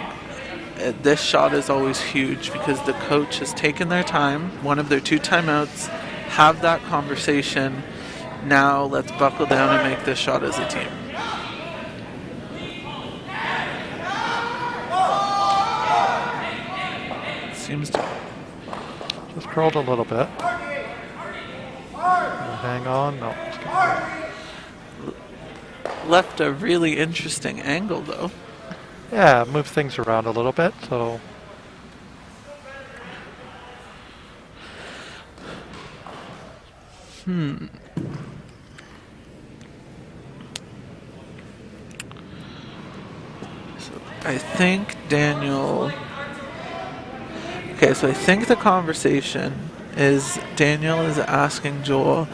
this shot is always huge, because the coach has taken their time, one of their 2 timeouts, have that conversation. Now let's buckle down and make this shot as a team. Seems to just curled a little bit. Hang on. No. Left a really interesting angle, though. Yeah, move things around a little bit. So So I think Daniel... Okay, so I think the conversation is Daniel is asking Joel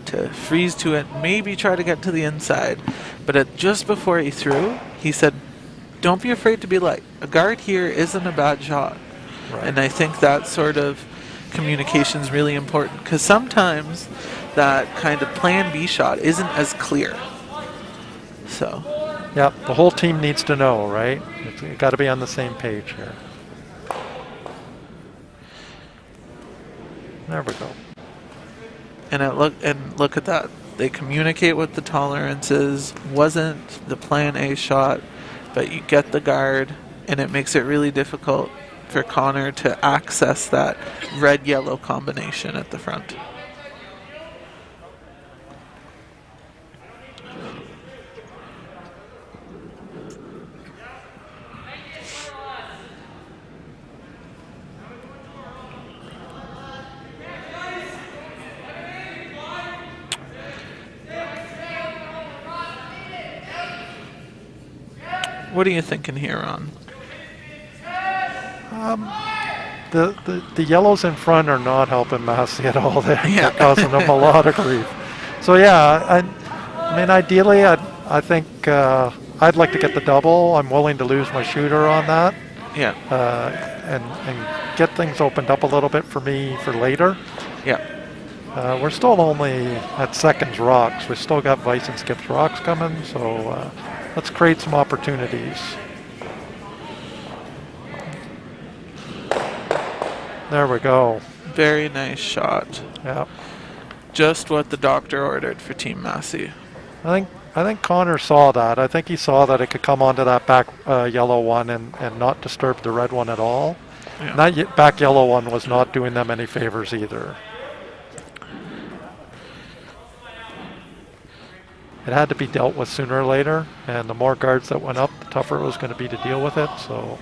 to freeze to it, maybe try to get to the inside. But just before he threw, he said, don't be afraid to be light. A guard here isn't a bad shot. right. And I think that sort of communication is really important, because sometimes that kind of plan B shot isn't as clear. So. Yeah, the whole team needs to know, right? You've got to be on the same page here. There we go. And look at that. They communicate what the tolerance is. Wasn't the plan A shot, but you get the guard, and it makes it really difficult for Connor to access that red-yellow combination at the front. What are you thinking here, Ron? The yellows in front are not helping Massey at all. They're causing them a lot of grief. So yeah, I mean, ideally, I think I'd like to get the double. I'm willing to lose my shooter on that. Yeah. And get things opened up a little bit for me for later. Yeah. We're still only at seconds rocks. We still got Vice and Skip's rocks coming, so let's create some opportunities. There we go. Very nice shot. Yeah. Just what the doctor ordered for Team Massey. I think Connor saw that. I think he saw that it could come onto that back yellow one and not disturb the red one at all. Yeah. And that back yellow one was not doing them any favors either. It had to be dealt with sooner or later, and the more guards that went up, the tougher it was going to be to deal with it. So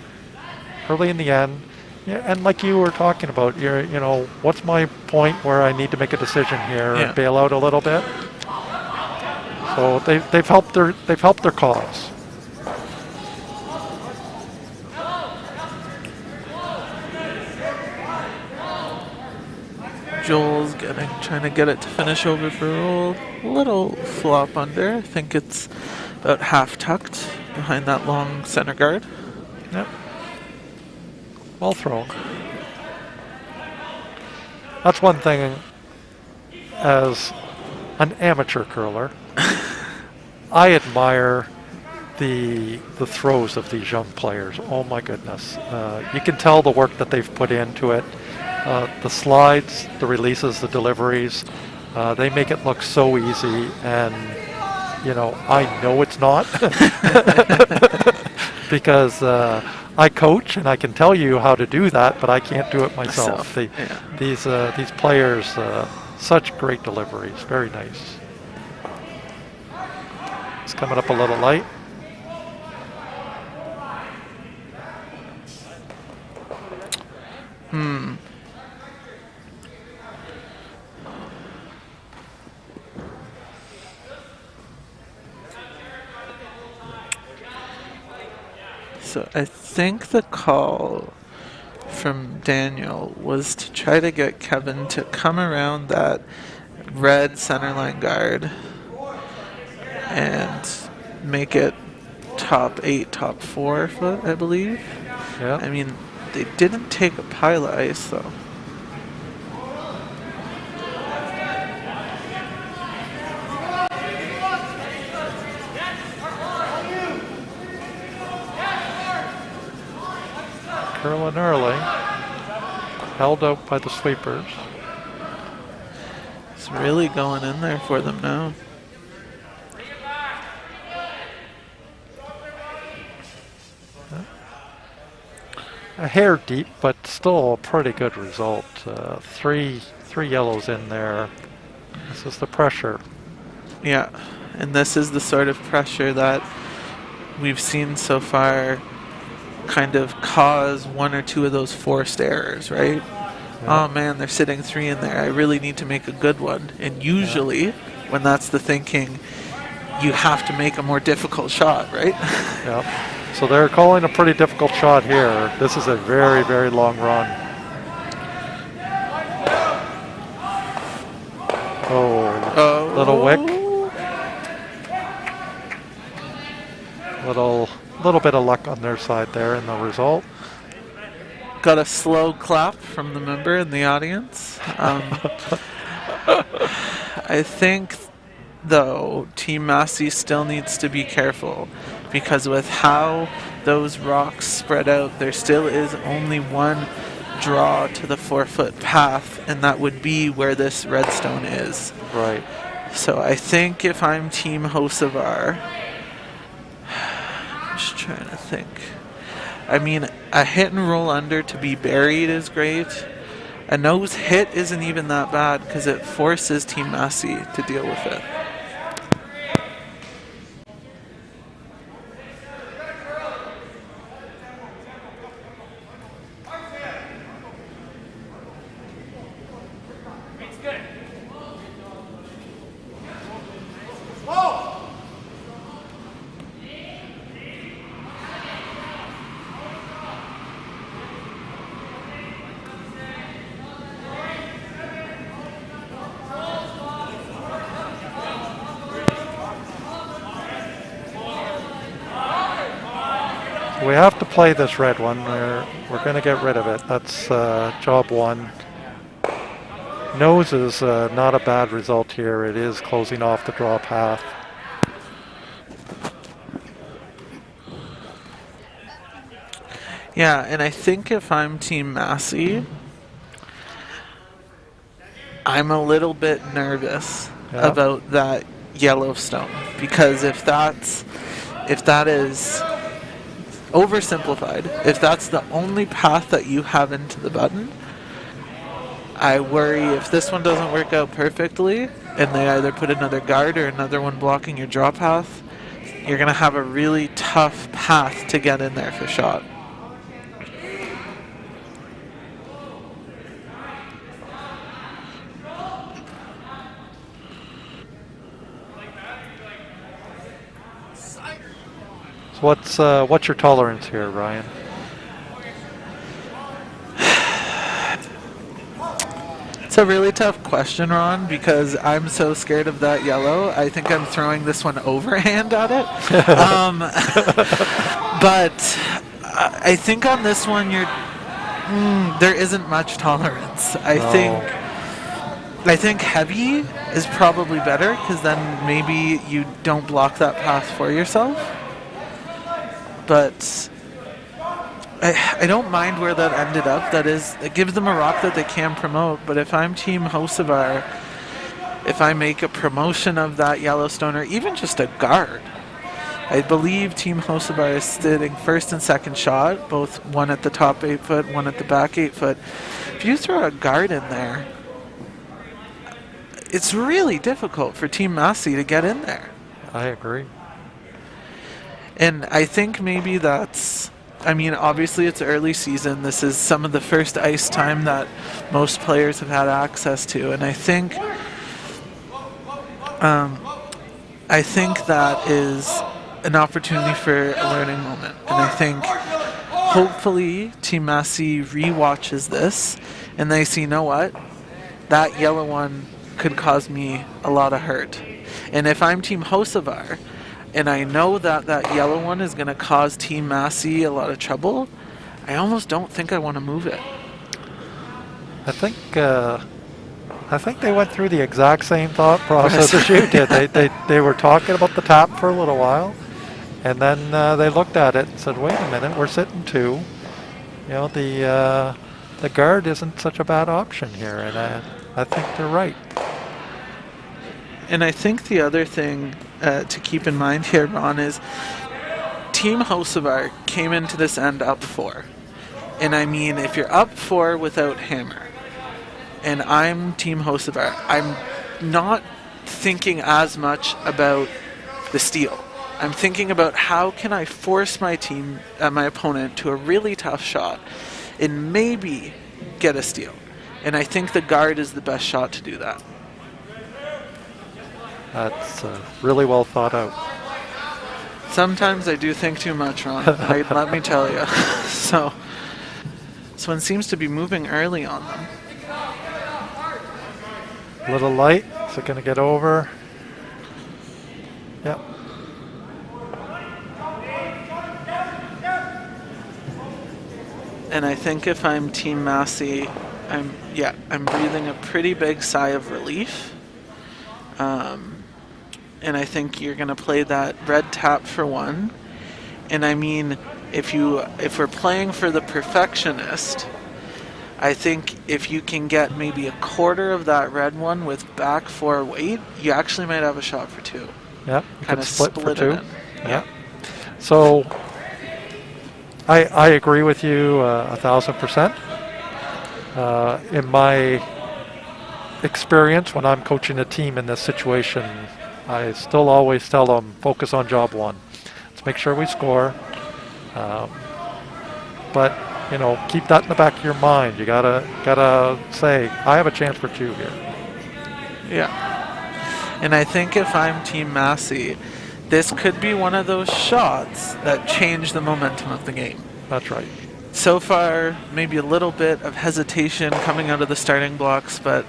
early in the end, yeah, and like you were talking about, what's my point where I need to make a decision here and bail out a little bit? So they've helped their cause. Joel's trying to get it to finish over for a little flop under. I think it's about half tucked behind that long center guard. Yep. Well thrown. That's one thing as an amateur curler. I admire the throws of these young players. Oh my goodness. You can tell the work that they've put into it. The slides, the releases, the deliveries, they make it look so easy, and I know it's not because I coach and I can tell you how to do that, but I can't do it myself. These players, such great deliveries, very nice. It's coming up a little light. So I think the call from Daniel was to try to get Kevin to come around that red centerline guard and make it top 8, top 4 foot, I believe. Yeah. I mean, they didn't take a pile of ice though. Curling early. Held out by the sweepers. It's really going in there for them now. A hair deep, but still a pretty good result. Three yellows in there. This is the pressure. Yeah, and this is the sort of pressure that we've seen so far kind of cause one or two of those forced errors, right? Yeah. Oh man, they're sitting 3 in there. I really need to make a good one. And usually, when that's the thinking, you have to make a more difficult shot, right? Yeah. So they're calling a pretty difficult shot here. This is a very, very long run. Oh, little wick. Little bit of luck on their side there in the result. Got a slow clap from the member in the audience. I think, though, Team Massey still needs to be careful because with how those rocks spread out, there still is only one draw to the 4-foot path, and that would be where this redstone is. Right. So I think if I'm Team Hocevar, I'm just trying to think. I mean, a hit and roll under to be buried is great. A nose hit isn't even that bad because it forces Team Massey to deal with it. We have to play this red one. We're going to get rid of it. That's job 1. Nose is not a bad result here. It is closing off the draw path. Yeah, and I think if I'm Team Massey, I'm a little bit nervous about that Yellowstone because if that is oversimplified, if that's the only path that you have into the button, I worry if this one doesn't work out perfectly and they either put another guard or another one blocking your draw path, you're going to have a really tough path to get in there for shot. What's your tolerance here, Ryan? It's a really tough question, Ron, because I'm so scared of that yellow. I think I'm throwing this one overhand at it. But I think on this one, there isn't much tolerance. I think heavy is probably better because then maybe you don't block that path for yourself. But I don't mind where that ended up. That is, it gives them a rock that they can promote. But if I'm Team Hocevar, if I make a promotion of that Yellowstone or even just a guard, I believe Team Hocevar is sitting first and second shot, both one at the top 8 foot, one at the back 8 foot. If you throw a guard in there, it's really difficult for Team Massey to get in there. I agree. And I think maybe that's, I mean, obviously it's early season. This is some of the first ice time that most players have had access to. And I think that is an opportunity for a learning moment. And I think hopefully Team Massey re-watches this and they see, you know what, that yellow one could cause me a lot of hurt. And if I'm Team Hocevar and I know that that yellow one is going to cause Team Massey a lot of trouble, I almost don't think I want to move it. I think they went through the exact same thought process as you did. They were talking about the tap for a little while, and then they looked at it and said, "Wait a minute, we're sitting 2. You know, the guard isn't such a bad option here," and I think they're right. And I think the other thing to keep in mind here, Ron, is Team Hocevar came into this end up 4. And I mean, if you're up 4 without hammer, and I'm Team Hocevar, I'm not thinking as much about the steal. I'm thinking about how can I force my team, my opponent, to a really tough shot and maybe get a steal. And I think the guard is the best shot to do that. That's really well thought out. Sometimes I do think too much, Ron. Let me tell you. So this one seems to be moving early on them. A little light. Is it going to get over? Yep. And I think if I'm Team Massey, I'm breathing a pretty big sigh of relief. And I think you're going to play that red tap for 1. And I mean, if we're playing for the perfectionist, I think if you can get maybe a quarter of that red one with back 4 weight, you actually might have a shot for 2. Yep. Kind of split for 2. It in. Yeah. So I agree with you 1,000%. In my experience, when I'm coaching a team in this situation, I still always tell them, focus on job 1. Let's make sure we score. But, you know, keep that in the back of your mind. You gotta say, I have a chance for 2 here. Yeah. And I think if I'm Team Massey, this could be one of those shots that change the momentum of the game. That's right. So far, maybe a little bit of hesitation coming out of the starting blocks, but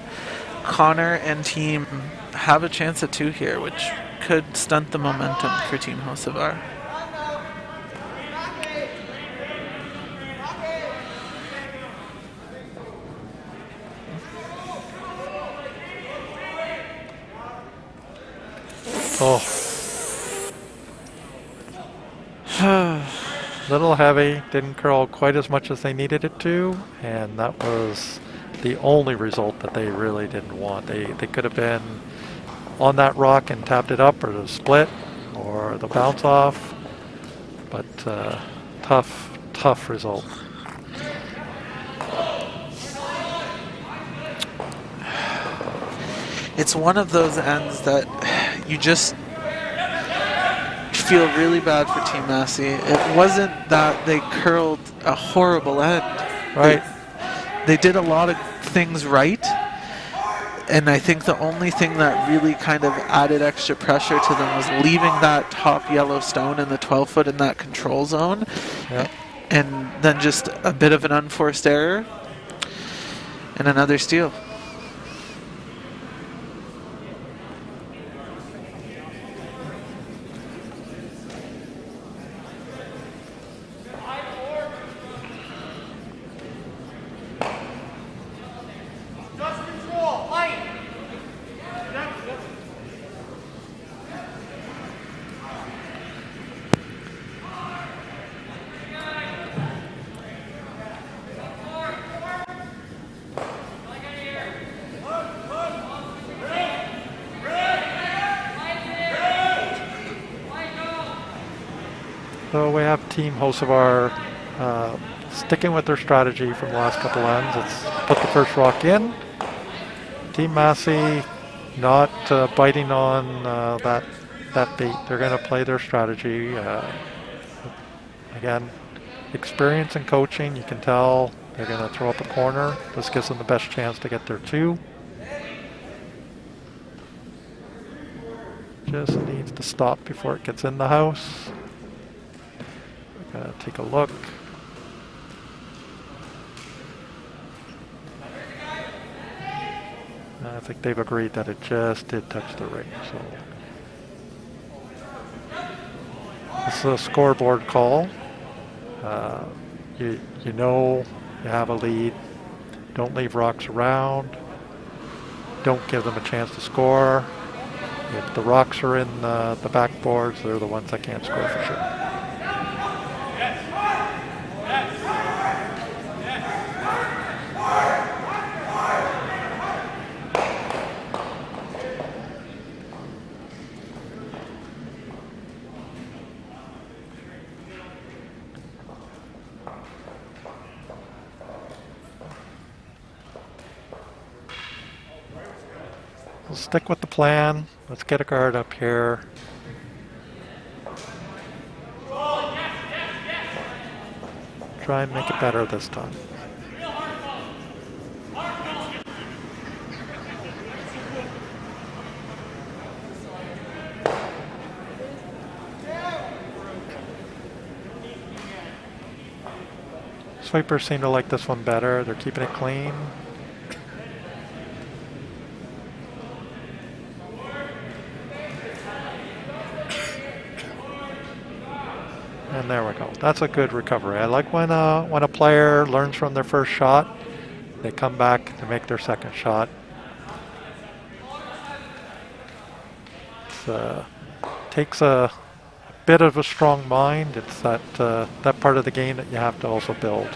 Connor and team have a chance at 2 here, which could stunt the momentum for Team Hocevar. Oh. Little heavy, didn't curl quite as much as they needed it to, and that was the only result that they really didn't want. They could have been on that rock and tapped it up, or the split, or the bounce off, but tough result. It's one of those ends that you just feel really bad for Team Massey. It wasn't that they curled a horrible end. Right. They did a lot of things right, and I think the only thing that really kind of added extra pressure to them was leaving that top yellow stone in the 12-foot in that control zone. Yep. And then just a bit of an unforced error and another steal. So we have Team Hocevar sticking with their strategy from the last couple ends. It's put the first rock in. Team Massey not biting on that that bait. They're going to play their strategy. Again, experience and coaching, you can tell they're going to throw up a corner. This gives them the best chance to get their 2. Just needs to stop before it gets in the house. We're going to take a look. I think they've agreed that it just did touch the ring. So this is a scoreboard call. You know you have a lead. Don't leave rocks around. Don't give them a chance to score. If the rocks are in the backboards, they're the ones that can't score for sure. We'll stick with the plan. Let's get a guard up here. Try and make it better this time. Sweepers seem to like this one better. They're keeping it clean. And there we go. That's a good recovery. I like when a player learns from their first shot, they come back to make their second shot. It takes a bit of a strong mind. It's that part of the game that you have to also build.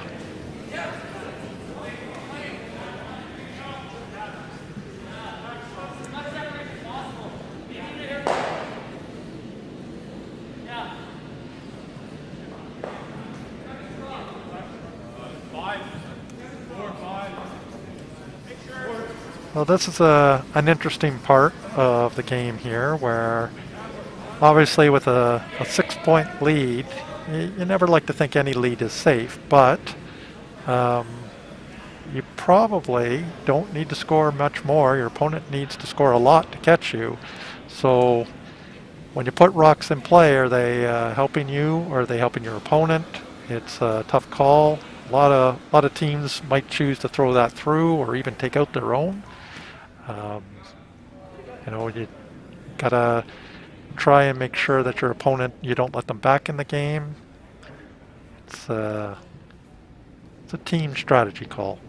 Well, this is an interesting part of the game here, where obviously with a 6-point lead, you never like to think any lead is safe, but you probably don't need to score much more. Your opponent needs to score a lot to catch you. So when you put rocks in play, are they helping you or are they helping your opponent? It's a tough call. A lot of teams might choose to throw that through or even take out their own. You gotta try and make sure that your opponent, you don't let them back in the game. It's a team strategy call.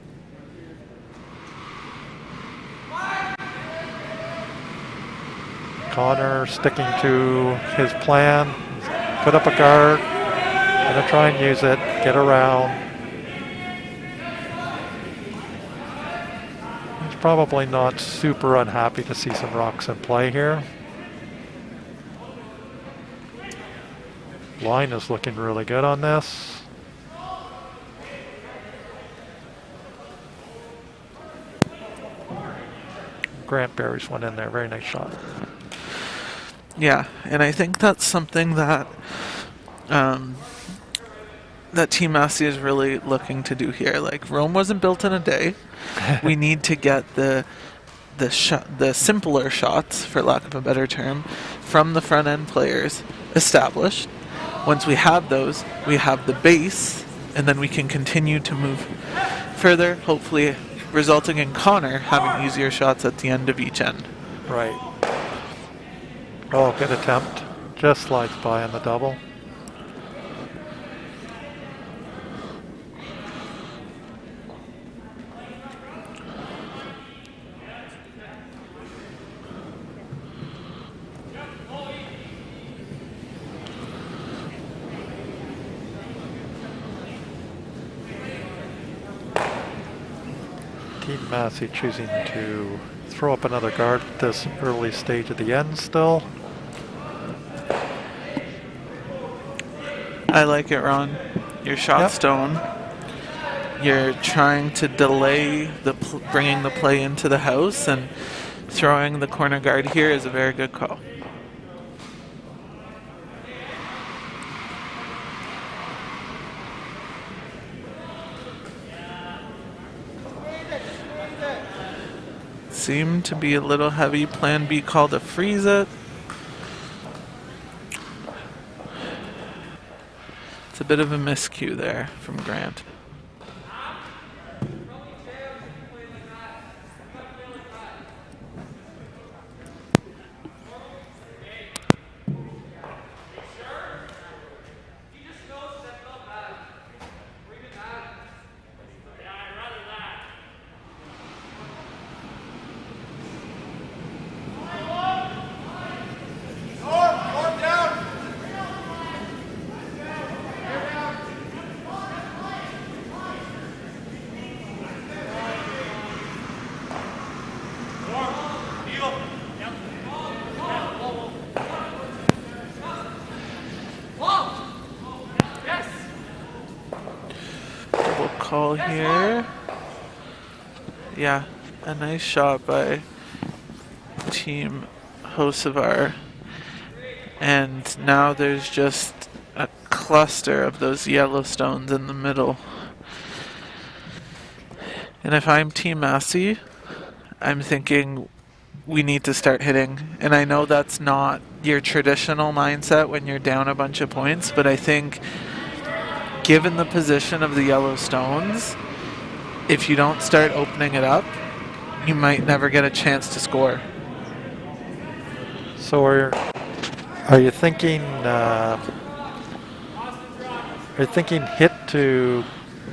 Connor sticking to his plan. Put up a guard. Gonna try and use it. Get around. He's probably not super unhappy to see some rocks in play here. Line is looking really good on this. Grant Berry's one in there. Very nice shot. Yeah, and I think that's something that that Team Massey is really looking to do here. Like, Rome wasn't built in a day. We need to get the simpler shots, for lack of a better term, from the front end players established. Once we have those, we have the base, and then we can continue to move further, hopefully resulting in Connor having easier shots at the end of each end. Right. Oh, good attempt. Just slides by on the double. Team Massey choosing to throw up another guard at this early stage of the end still. I like it, Ron. Your shot stone. You're trying to delay bringing the play into the house, and throwing the corner guard here is a very good call. seemed to be a little heavy. Plan B call to freeze it. It's a bit of a miscue there from Grant. Call here. Yeah, a nice shot by Team Hocevar. And now there's just a cluster of those yellow stones in the middle. And if I'm Team Massey, I'm thinking we need to start hitting. And I know that's not your traditional mindset when you're down a bunch of points, but I think given the position of the yellow stones, if you don't start opening it up, you might never get a chance to score. So are you thinking hit to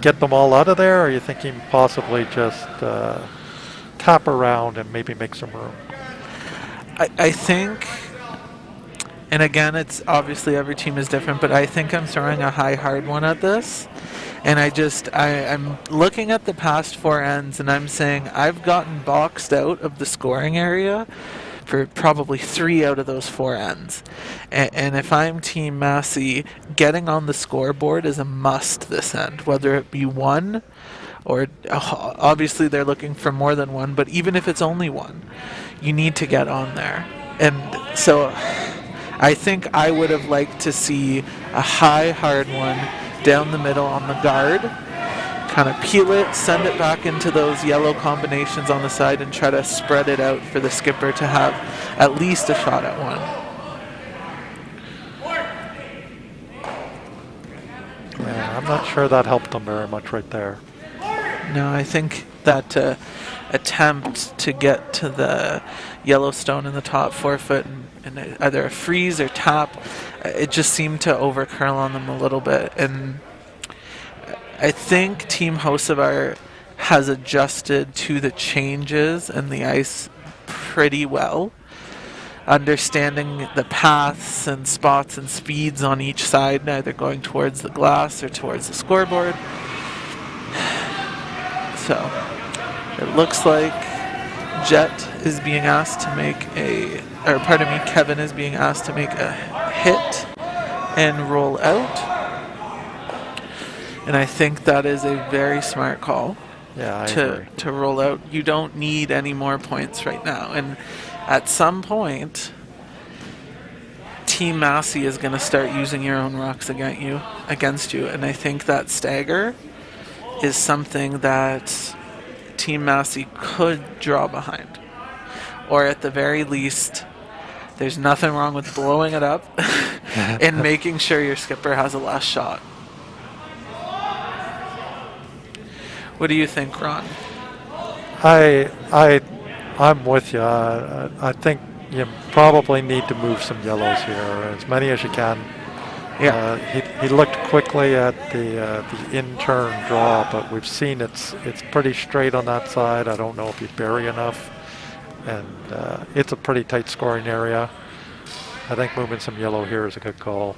get them all out of there, or are you thinking possibly just tap around and maybe make some room? I think, and again, it's obviously every team is different, but I think I'm throwing a high hard one at this. And I'm looking at the past 4 ends, and I'm saying I've gotten boxed out of the scoring area for probably 3 out of those 4 ends. And if I'm Team Massey, getting on the scoreboard is a must this end, whether it be 1 or obviously they're looking for more than 1, but even if it's only 1, you need to get on there. And so I think I would have liked to see a high, hard one down the middle on the guard, kind of peel it, send it back into those yellow combinations on the side, and try to spread it out for the skipper to have at least a shot at one. Yeah, I'm not sure that helped them very much right there. No, I think that attempt to get to the Yellowstone in the top 4 foot and either a freeze or tap, it just seemed to overcurl on them a little bit. And I think Team Hocevar has adjusted to the changes in the ice pretty well, understanding the paths and spots and speeds on each side, either going towards the glass or towards the scoreboard. So it looks like Jet is being asked to make Kevin is being asked to make a hit and roll out. And I think that is a very smart call. Yeah, I agree. To roll out. You don't need any more points right now. And at some point, Team Massey is going to start using your own rocks against you. And I think that stagger is something that Team Massey could draw behind. Or at the very least, there's nothing wrong with blowing it up and making sure your skipper has a last shot. What do you think, Ron? I'm with you. I think you probably need to move some yellows here, as many as you can. Yeah. He looked quickly at the in-turn draw, but we've seen it's pretty straight on that side. I don't know if he'd bury enough, and it's a pretty tight scoring area. I think moving some yellow here is a good call.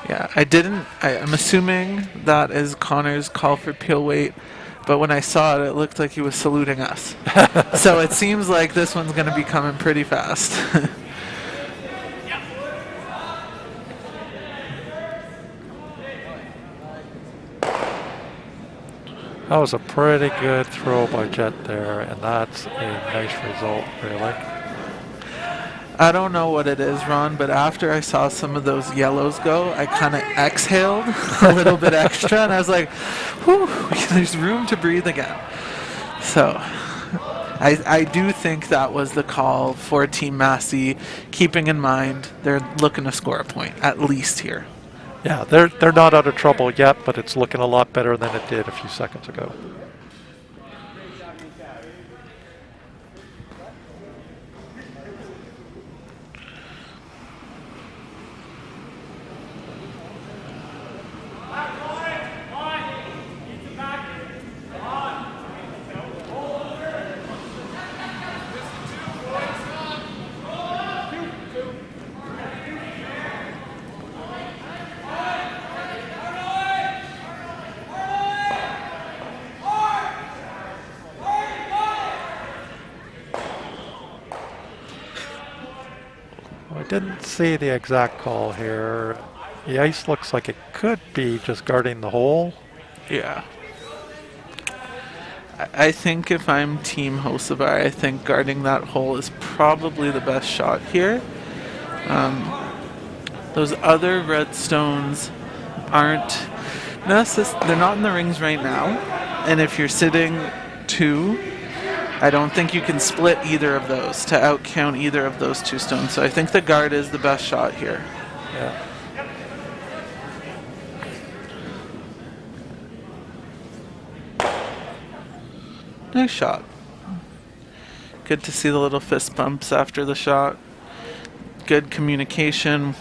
Yeah, I'm assuming that is Connor's call for peel weight, but when I saw it, it looked like he was saluting us. So it seems like this one's going to be coming pretty fast. That was a pretty good throw by Jet there, and that's a nice result, really. I don't know what it is, Ron, but after I saw some of those yellows go, I kind of exhaled a little bit extra, and I was like, whew, there's room to breathe again. So I do think that was the call for Team Massey, keeping in mind they're looking to score a point, at least here. Yeah, they're not out of trouble yet, but it's looking a lot better than it did a few seconds ago. I didn't see the exact call here. The ice looks like it could be just guarding the hole. Yeah. I think if I'm Team Hocevar, I think guarding that hole is probably the best shot here. Those other red stones aren't they're not in the rings right now. And if you're sitting 2, I don't think you can split either of those to outcount either of those 2 stones. So I think the guard is the best shot here. Yeah. Nice shot. Good to see the little fist bumps after the shot. Good communication,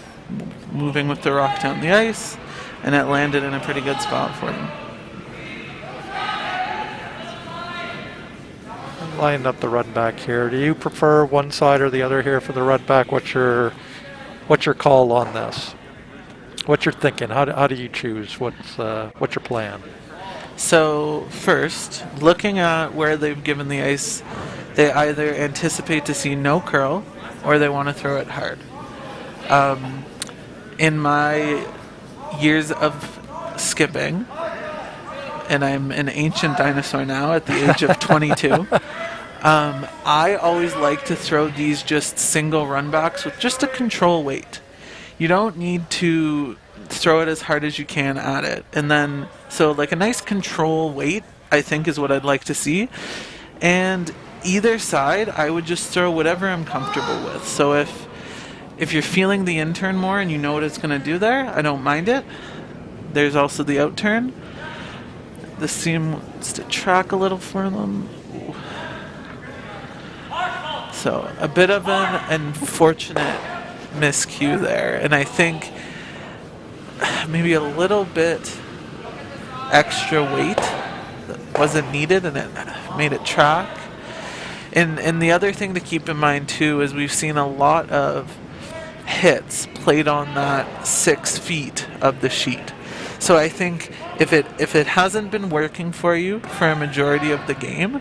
moving with the rock down the ice, and it landed in a pretty good spot for them. Lining up the run back here. Do you prefer one side or the other here for the run back? What's your call on this? What's your thinking? How do you choose? What's your plan? So first, looking at where they've given the ice, they either anticipate to see no curl or they want to throw it hard. In my years of skipping, and I'm an ancient dinosaur now at the age of 22, I always like to throw these just single run backs with just a control weight. You don't need to throw it as hard as you can at it. And then, so like a nice control weight, I think is what I'd like to see. And either side, I would just throw whatever I'm comfortable with. So if you're feeling the in turn more and you know what it's going to do there, I don't mind it. There's also the out turn. The seems to track a little for them. Ooh. So a bit of an unfortunate miscue there, and I think maybe a little bit extra weight that wasn't needed, and it made it track. And the other thing to keep in mind too is we've seen a lot of hits played on that 6 feet of the sheet. So I think if it hasn't been working for you for a majority of the game,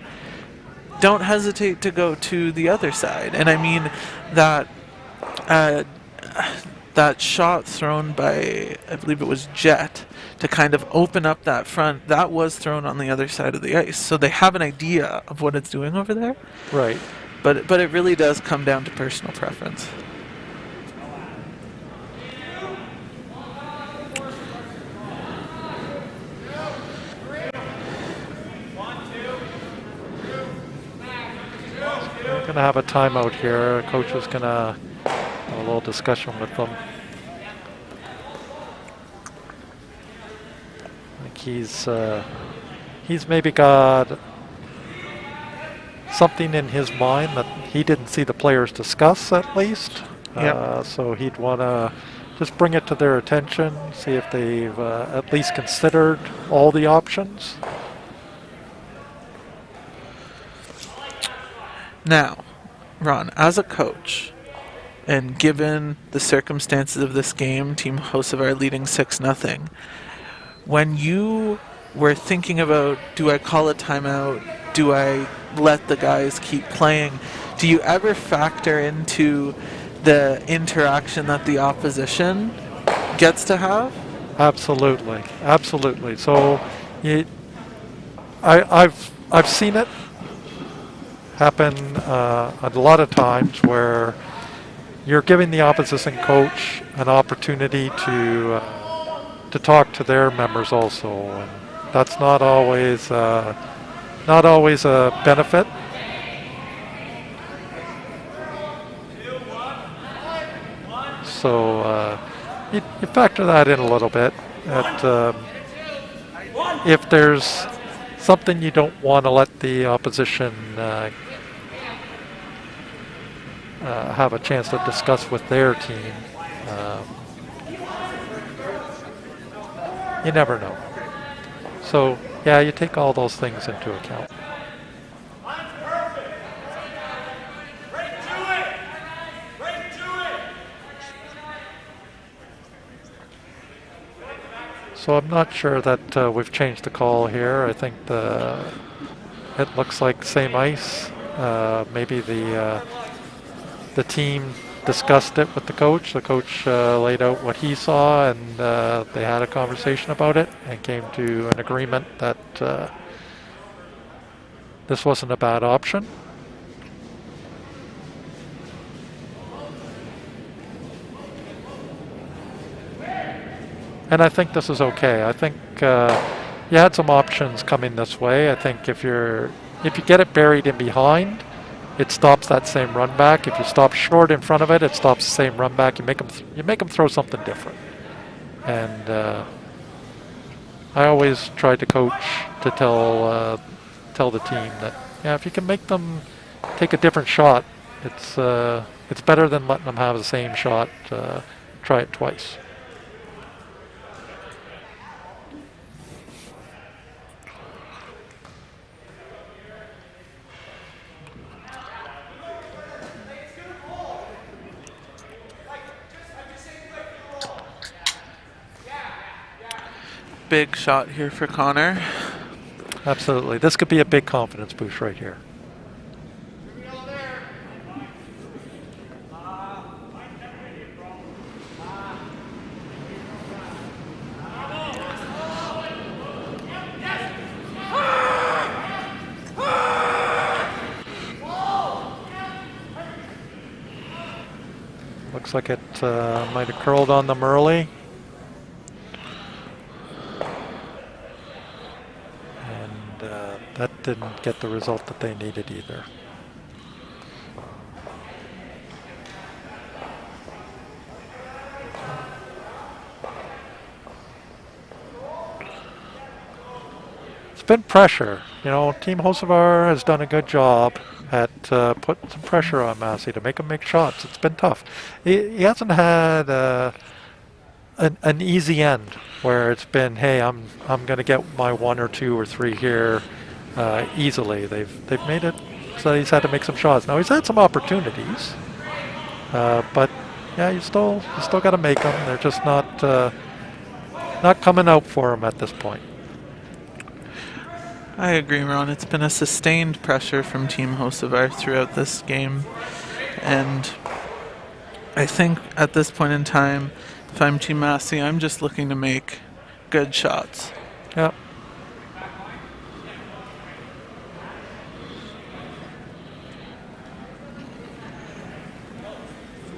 don't hesitate to go to the other side. And I mean that that shot thrown by, I believe it was Jet, to kind of open up that front, that was thrown on the other side of the ice. So they have an idea of what it's doing over there. Right. But it really does come down to personal preference. We're going to have a timeout here. Coach is going to have a little discussion with them. I think he's maybe got something in his mind that he didn't see the players discuss, at least. Yep. So he'd want to just bring it to their attention, see if they've at least considered all the options. Now, Ron, as a coach, and given the circumstances of this game, Team Hocevar leading 6-0, when you were thinking about, do I call a timeout, do I let the guys keep playing, do you ever factor into the interaction that the opposition gets to have? Absolutely, absolutely. So, I've seen it happen a lot of times where you're giving the opposition coach an opportunity to talk to their members also, and that's not always a benefit. So you factor that in a little bit. That if there's something you don't want to let the opposition have a chance to discuss with their team, you never know. So yeah, you take all those things into account. So I'm not sure that we've changed the call here. I think it looks like same ice. Maybe the team discussed it with the coach. The coach laid out what he saw, and they had a conversation about it and came to an agreement that this wasn't a bad option. And I think this is okay. I think you had some options coming this way. I think if you get it buried in behind, it stops that same run back. If you stop short in front of it, it stops the same run back. You make them throw something different. And I always try to coach to tell the team that if you can make them take a different shot, it's better than letting them have the same shot. Try it twice. Big shot here for Connor. Absolutely. This could be a big confidence boost right here. Looks like it might have curled on the Murley. That didn't get the result that they needed either. It's been pressure. You know, Team Hocevar has done a good job at putting some pressure on Massey to make him make shots. It's been tough. He hasn't had an easy end where it's been, hey, I'm going to get my 1 or 2 or 3 here. Easily. They've made it so he's had to make some shots. Now he's had some opportunities, but yeah, you still got to make them. They're just not coming out for him at this point. I agree, Ron. It's been a sustained pressure from Team Hocevar throughout this game, and I think at this point in time, if I'm Team Massey, I'm just looking to make good shots. Yeah.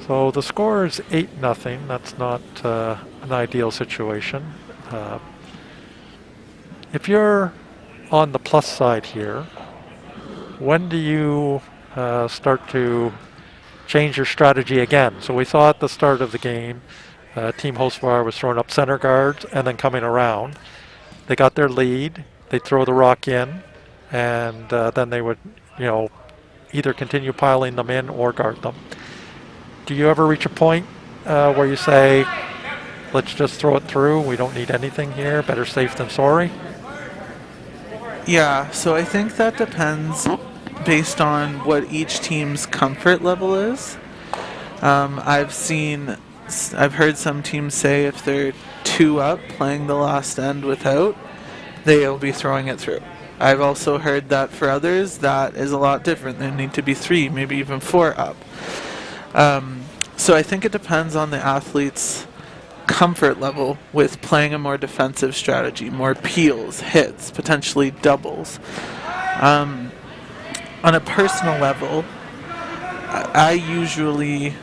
So the score is 8-0. That's not an ideal situation. If you're on the plus side here, when do you start to change your strategy again? So we saw at the start of the game, Team Hocevar was throwing up center guards and then coming around. They got their lead. They'd throw the rock in, and then they would, either continue piling them in or guard them. Do you ever reach a point where you say, let's just throw it through, we don't need anything here, better safe than sorry? Yeah, so I think that depends based on what each team's comfort level is. I've heard some teams say if they're 2 up playing the last end without, they'll be throwing it through. I've also heard that for others, that is a lot different. They need to be 3, maybe even 4 up. So I think it depends on the athlete's comfort level with playing a more defensive strategy, more peels, hits, potentially doubles. On a personal level, I usually,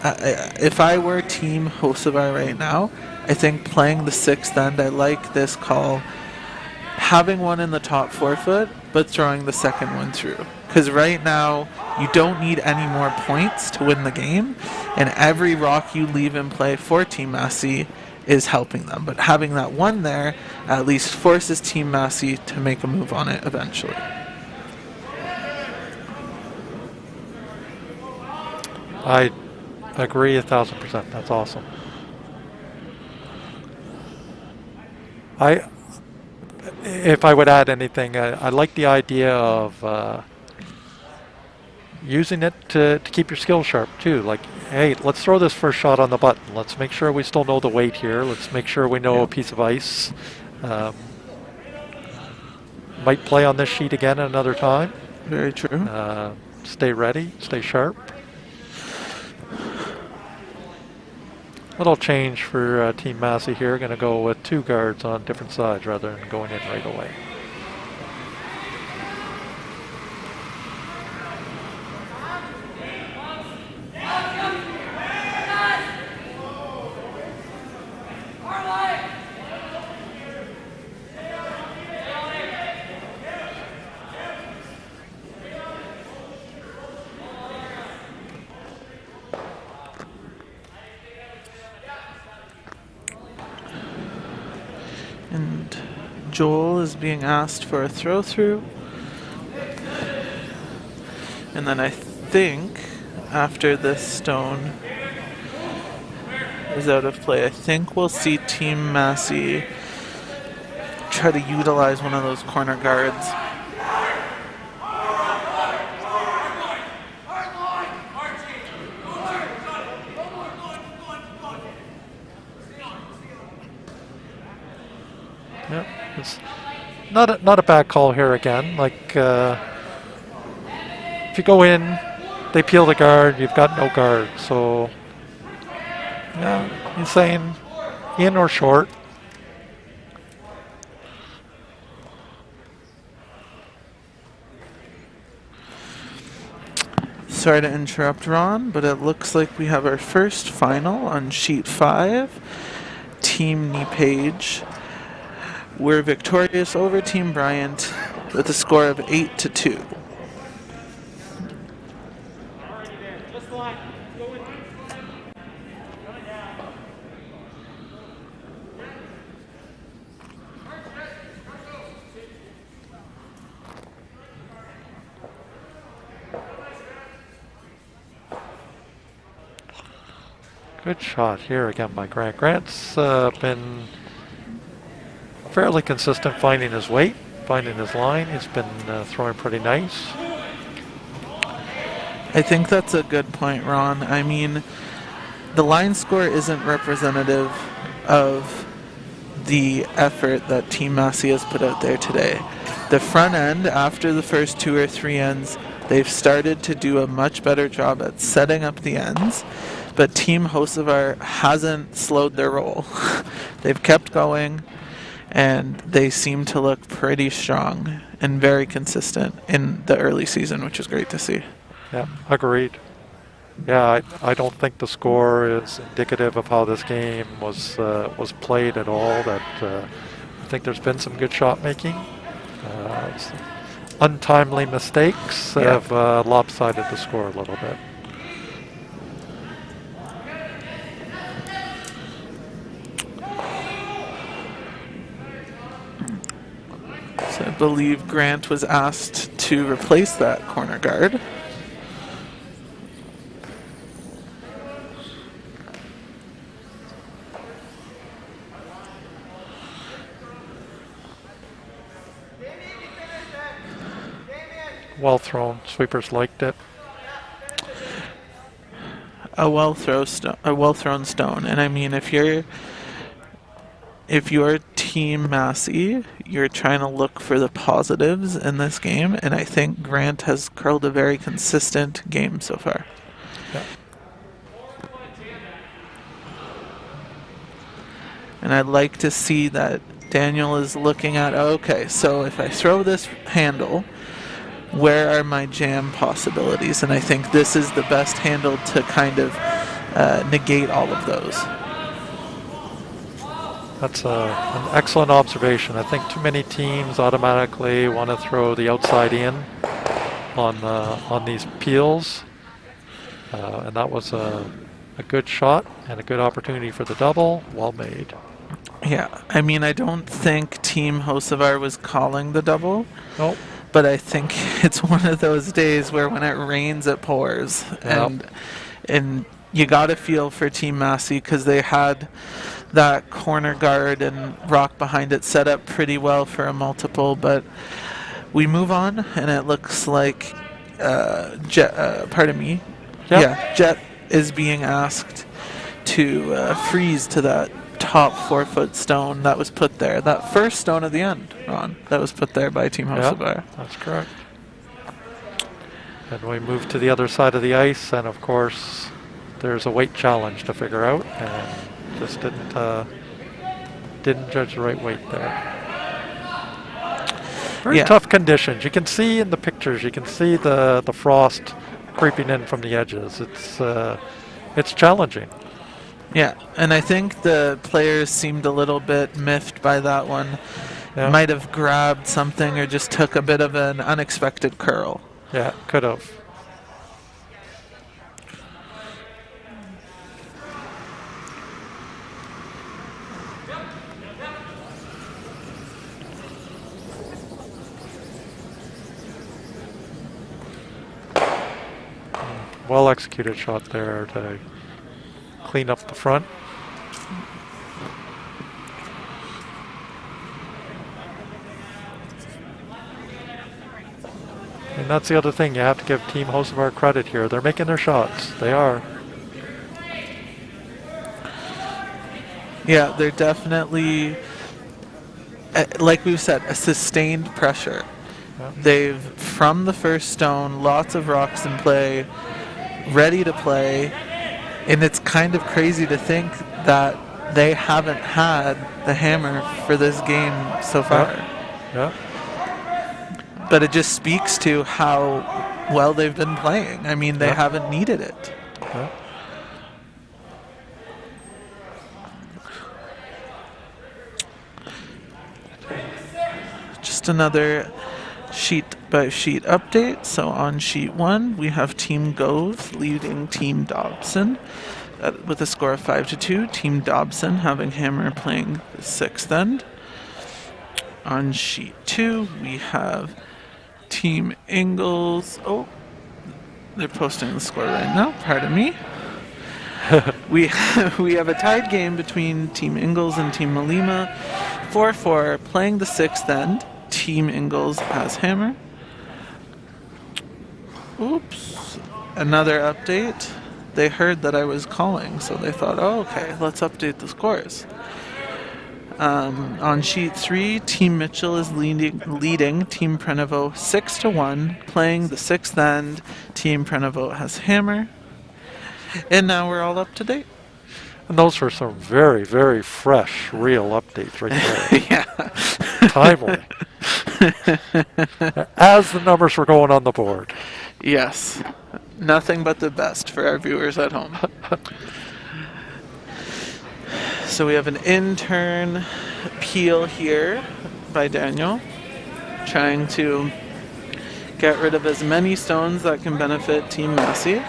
if I were Team Hocevar right now, I think playing the 6th end, I like this call. Having one in the top 4 foot, but throwing the second one through. Because right now, you don't need any more points to win the game, and every rock you leave in play for Team Massey is helping them. But having that one there at least forces Team Massey to make a move on it eventually. I agree 1,000%. That's awesome. If I would add anything, I like the idea of using it to keep your skills sharp too. Like, hey, let's throw this first shot on the button. Let's make sure we still know the weight here. Let's make sure we know a piece of ice. Might play on this sheet again another time. Very true. Stay ready. Stay sharp. Little change for Team Massey here. Going to go with 2 guards on different sides rather than going in right away. And Joel is being asked for a throw through. And then I think after this stone is out of play, I think we'll see Team Massey try to utilize one of those corner guards. Yeah, it's not a bad call here again. Like, if you go in, they peel the guard, you've got no guard. So, yeah, he's saying in or short. Sorry to interrupt, Ron, but it looks like we have our first final on sheet 5. Team Nepage. We're victorious over Team Bryant with a score of 8-2. Good shot here again by Grant. Grant's been fairly consistent finding his weight, finding his line. He's been throwing pretty nice. I think that's a good point, Ron. I mean, the line score isn't representative of the effort that Team Massey has put out there today. The front end, after the first 2 or 3 ends, they've started to do a much better job at setting up the ends, but Team Hocevar hasn't slowed their roll. They've kept going, and they seem to look pretty strong and very consistent in the early season, which is great to see. Yeah, agreed. Yeah, I don't think the score is indicative of how this game was played at all. That I think there's been some good shot making. Untimely mistakes have lopsided the score a little bit. So I believe Grant was asked to replace that corner guard. Well thrown. Sweepers liked it. A well thrown stone, and I mean, if you're Team Massey, you're trying to look for the positives in this game, and I think Grant has curled a very consistent game so far. Yeah. And I'd like to see that Daniel is looking at, okay, so if I throw this handle, where are my jam possibilities? And I think this is the best handle to kind of negate all of those. That's an excellent observation. I think too many teams automatically want to throw the outside in on these peels, and that was a good shot and a good opportunity for the double. Well made. Yeah, I mean, I don't think Team Hocevar was calling the double. Nope. But I think it's one of those days where when it rains, it pours. Yep. And you got to feel for Team Massey because they had that corner guard and rock behind it set up pretty well for a multiple. But we move on, and it looks like pardon me. Yep. Yeah, Jet is being asked to freeze to that top 4-foot stone that was put there. That first stone at the end, Ron, that was put there by Team Hocevar. Yeah, that's correct. And we move to the other side of the ice, and of course, there's a weight challenge to figure out, and just didn't judge the right weight there. Very tough conditions. You can see in the pictures. You can see the frost creeping in from the edges. It's challenging. Yeah, and I think the players seemed a little bit miffed by that one. Yeah. Might have grabbed something or just took a bit of an unexpected curl. Yeah, could have. Well executed shot there to clean up the front. And that's the other thing, you have to give Team Hocevar credit here. They're making their shots. They are. Yeah, they're definitely, like we've said, a sustained pressure. Yeah. They've, from the first stone, lots of rocks in play, ready to play. And it's kind of crazy to think that they haven't had the hammer for this game so far. Yeah. But it just speaks to how well they've been playing. I mean, they haven't needed it. Yeah. Just another sheet by sheet update. So on sheet 1, we have Team Gove leading Team Dobson with a score of 5-2. Team Dobson having hammer playing the 6th end. On sheet 2, we have Team Ingalls. Oh, they're posting the score right now. Pardon me. we have a tied game between Team Ingalls and Team Malima. 4-4 playing the 6th end. Team Ingalls has hammer. Oops. Another update. They heard that I was calling, so they thought, oh, okay, let's update the scores. On sheet 3, Team Mitchell is leading Team Prenovo 6-1, playing the 6th end. Team Prenovo has hammer. And now we're all up to date. And those were some very, very fresh, real updates right there. Yeah. Timely. As the numbers were going on the board. Yes. Nothing but the best for our viewers at home. So we have an intern peel here by Daniel, trying to get rid of as many stones that can benefit Team Massey.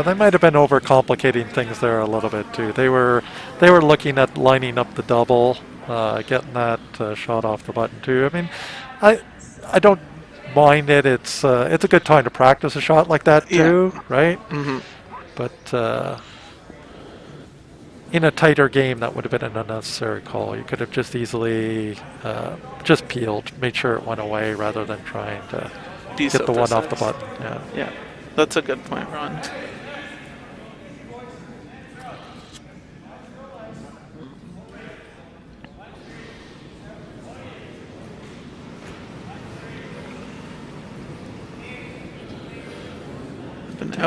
They might have been overcomplicating things there a little bit too. They were looking at lining up the double, getting that shot off the button too. I mean, I don't mind it. It's a good time to practice a shot like that too, right? Mm-hmm. But in a tighter game, that would have been an unnecessary call. You could have just easily just peeled, made sure it went away, rather than trying to get the one off the button. Yeah, that's a good point, Ron.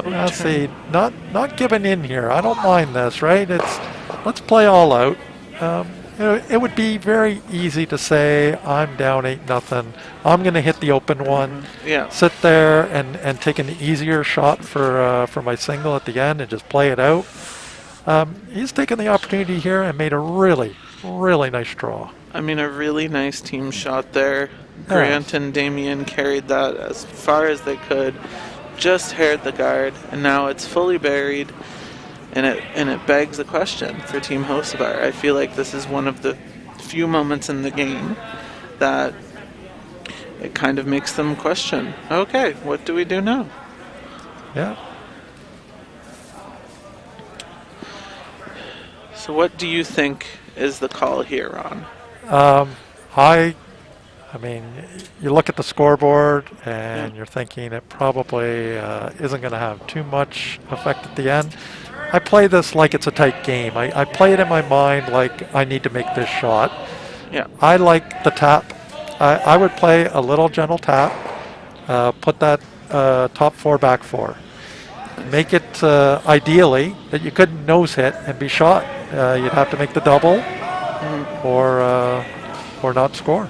Massey, not giving in here. I don't mind this, right? Let's play all out. it would be very easy to say, I'm down 8-0. I'm going to hit the open one. Yeah. Sit there and take an easier shot for my single at the end and just play it out. He's taken the opportunity here and made a really, really nice draw. I mean, a really nice team shot there. Grant and Damien carried that as far as they could, just haired the guard, and now it's fully buried, and it begs a question for Team Hocevar. I feel like this is one of the few moments in the game that it kind of makes them question, okay, what do we do now? Yeah. So what do you think is the call here, Ron? I mean, you look at the scoreboard and you're thinking it probably isn't going to have too much effect at the end. I play this like it's a tight game. I play it in my mind like I need to make this shot. Yeah. I like the tap. I would play a little gentle tap, put that top 4, back 4. Make it ideally that you couldn't nose hit and be shot. You'd have to make the double or not score.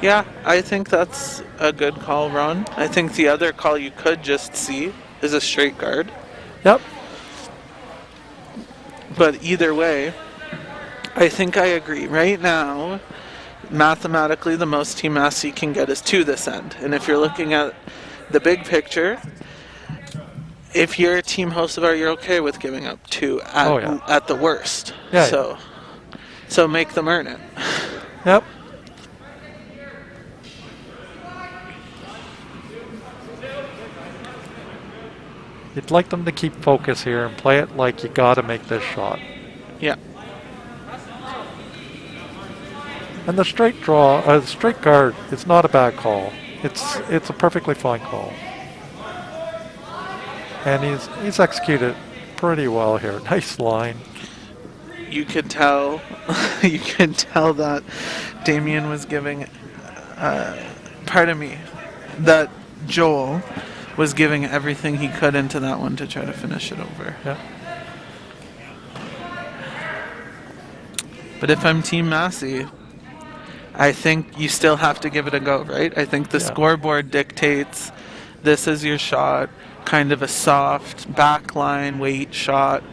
Yeah, I think that's a good call, Ron. I think the other call you could just see is a straight guard. Yep. But either way, I think I agree. Right now, mathematically, the most Team Massey can get is to this end. And if you're looking at the big picture, if you're Team Hocevar, you're okay with giving up 2 at the worst. Yeah. So make them earn it. Yep. You'd like them to keep focus here and play it like you got to make this shot. Yeah. And the straight draw, the straight guard, it's not a bad call. It's a perfectly fine call. And he's executed pretty well here. Nice line. You could tell, you could tell that Damien was giving, pardon me, that Joel was giving everything he could into that one to try to finish it over. Yeah. But if I'm Team Massey, I think you still have to give it a go, right? I think the scoreboard dictates this is your shot, kind of a soft backline weight shot.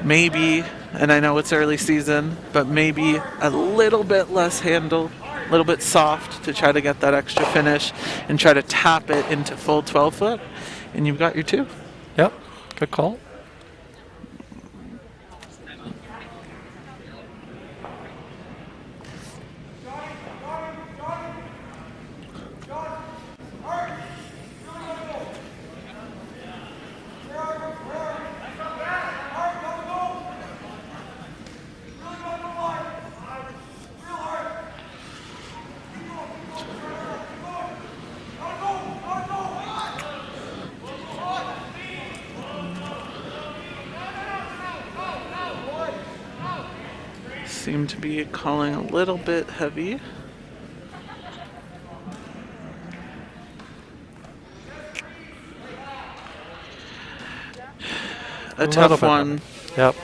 Maybe, and I know it's early season, but maybe a little bit less handle, a little bit soft to try to get that extra finish and try to tap it into full 12 foot, and you've got your 2. Yep, good call. Seem to be calling a little bit heavy. A tough one. Yep.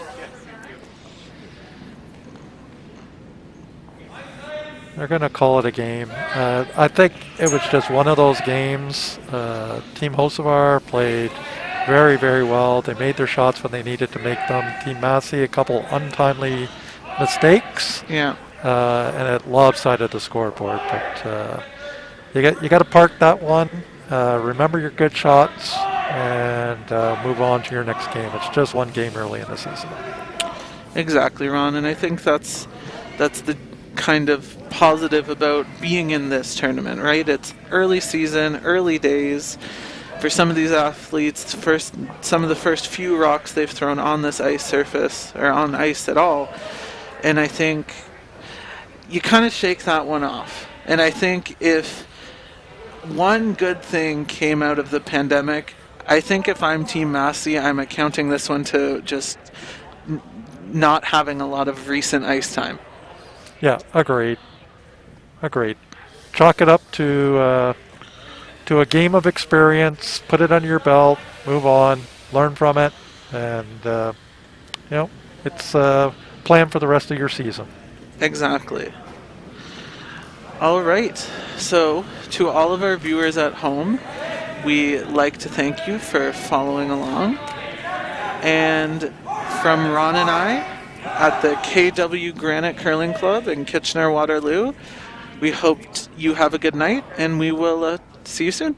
They're going to call it a game. I think it was just one of those games. Team Hocevar played very, very well. They made their shots when they needed to make them. Team Massey, a couple untimely mistakes. Yeah. And it lopsided the scoreboard. But you got to park that one. Remember your good shots and move on to your next game. It's just one game early in the season. Exactly, Ron. And I think that's the kind of positive about being in this tournament, right? It's early season, early days. For some of these athletes, some of the first few rocks they've thrown on this ice surface, or on ice at all. And I think you kind of shake that one off. And I think if one good thing came out of the pandemic, I think if I'm Team Massey, I'm accounting this one to just not having a lot of recent ice time. Yeah, agreed. Chalk it up to a game of experience. Put it under your belt. Move on. Learn from it, and it's plan for the rest of your season. Exactly. All right. So, to all of our viewers at home, we like to thank you for following along. And from Ron and I at the KW Granite Curling Club in Kitchener-Waterloo, we hope you have a good night, and we will see you soon.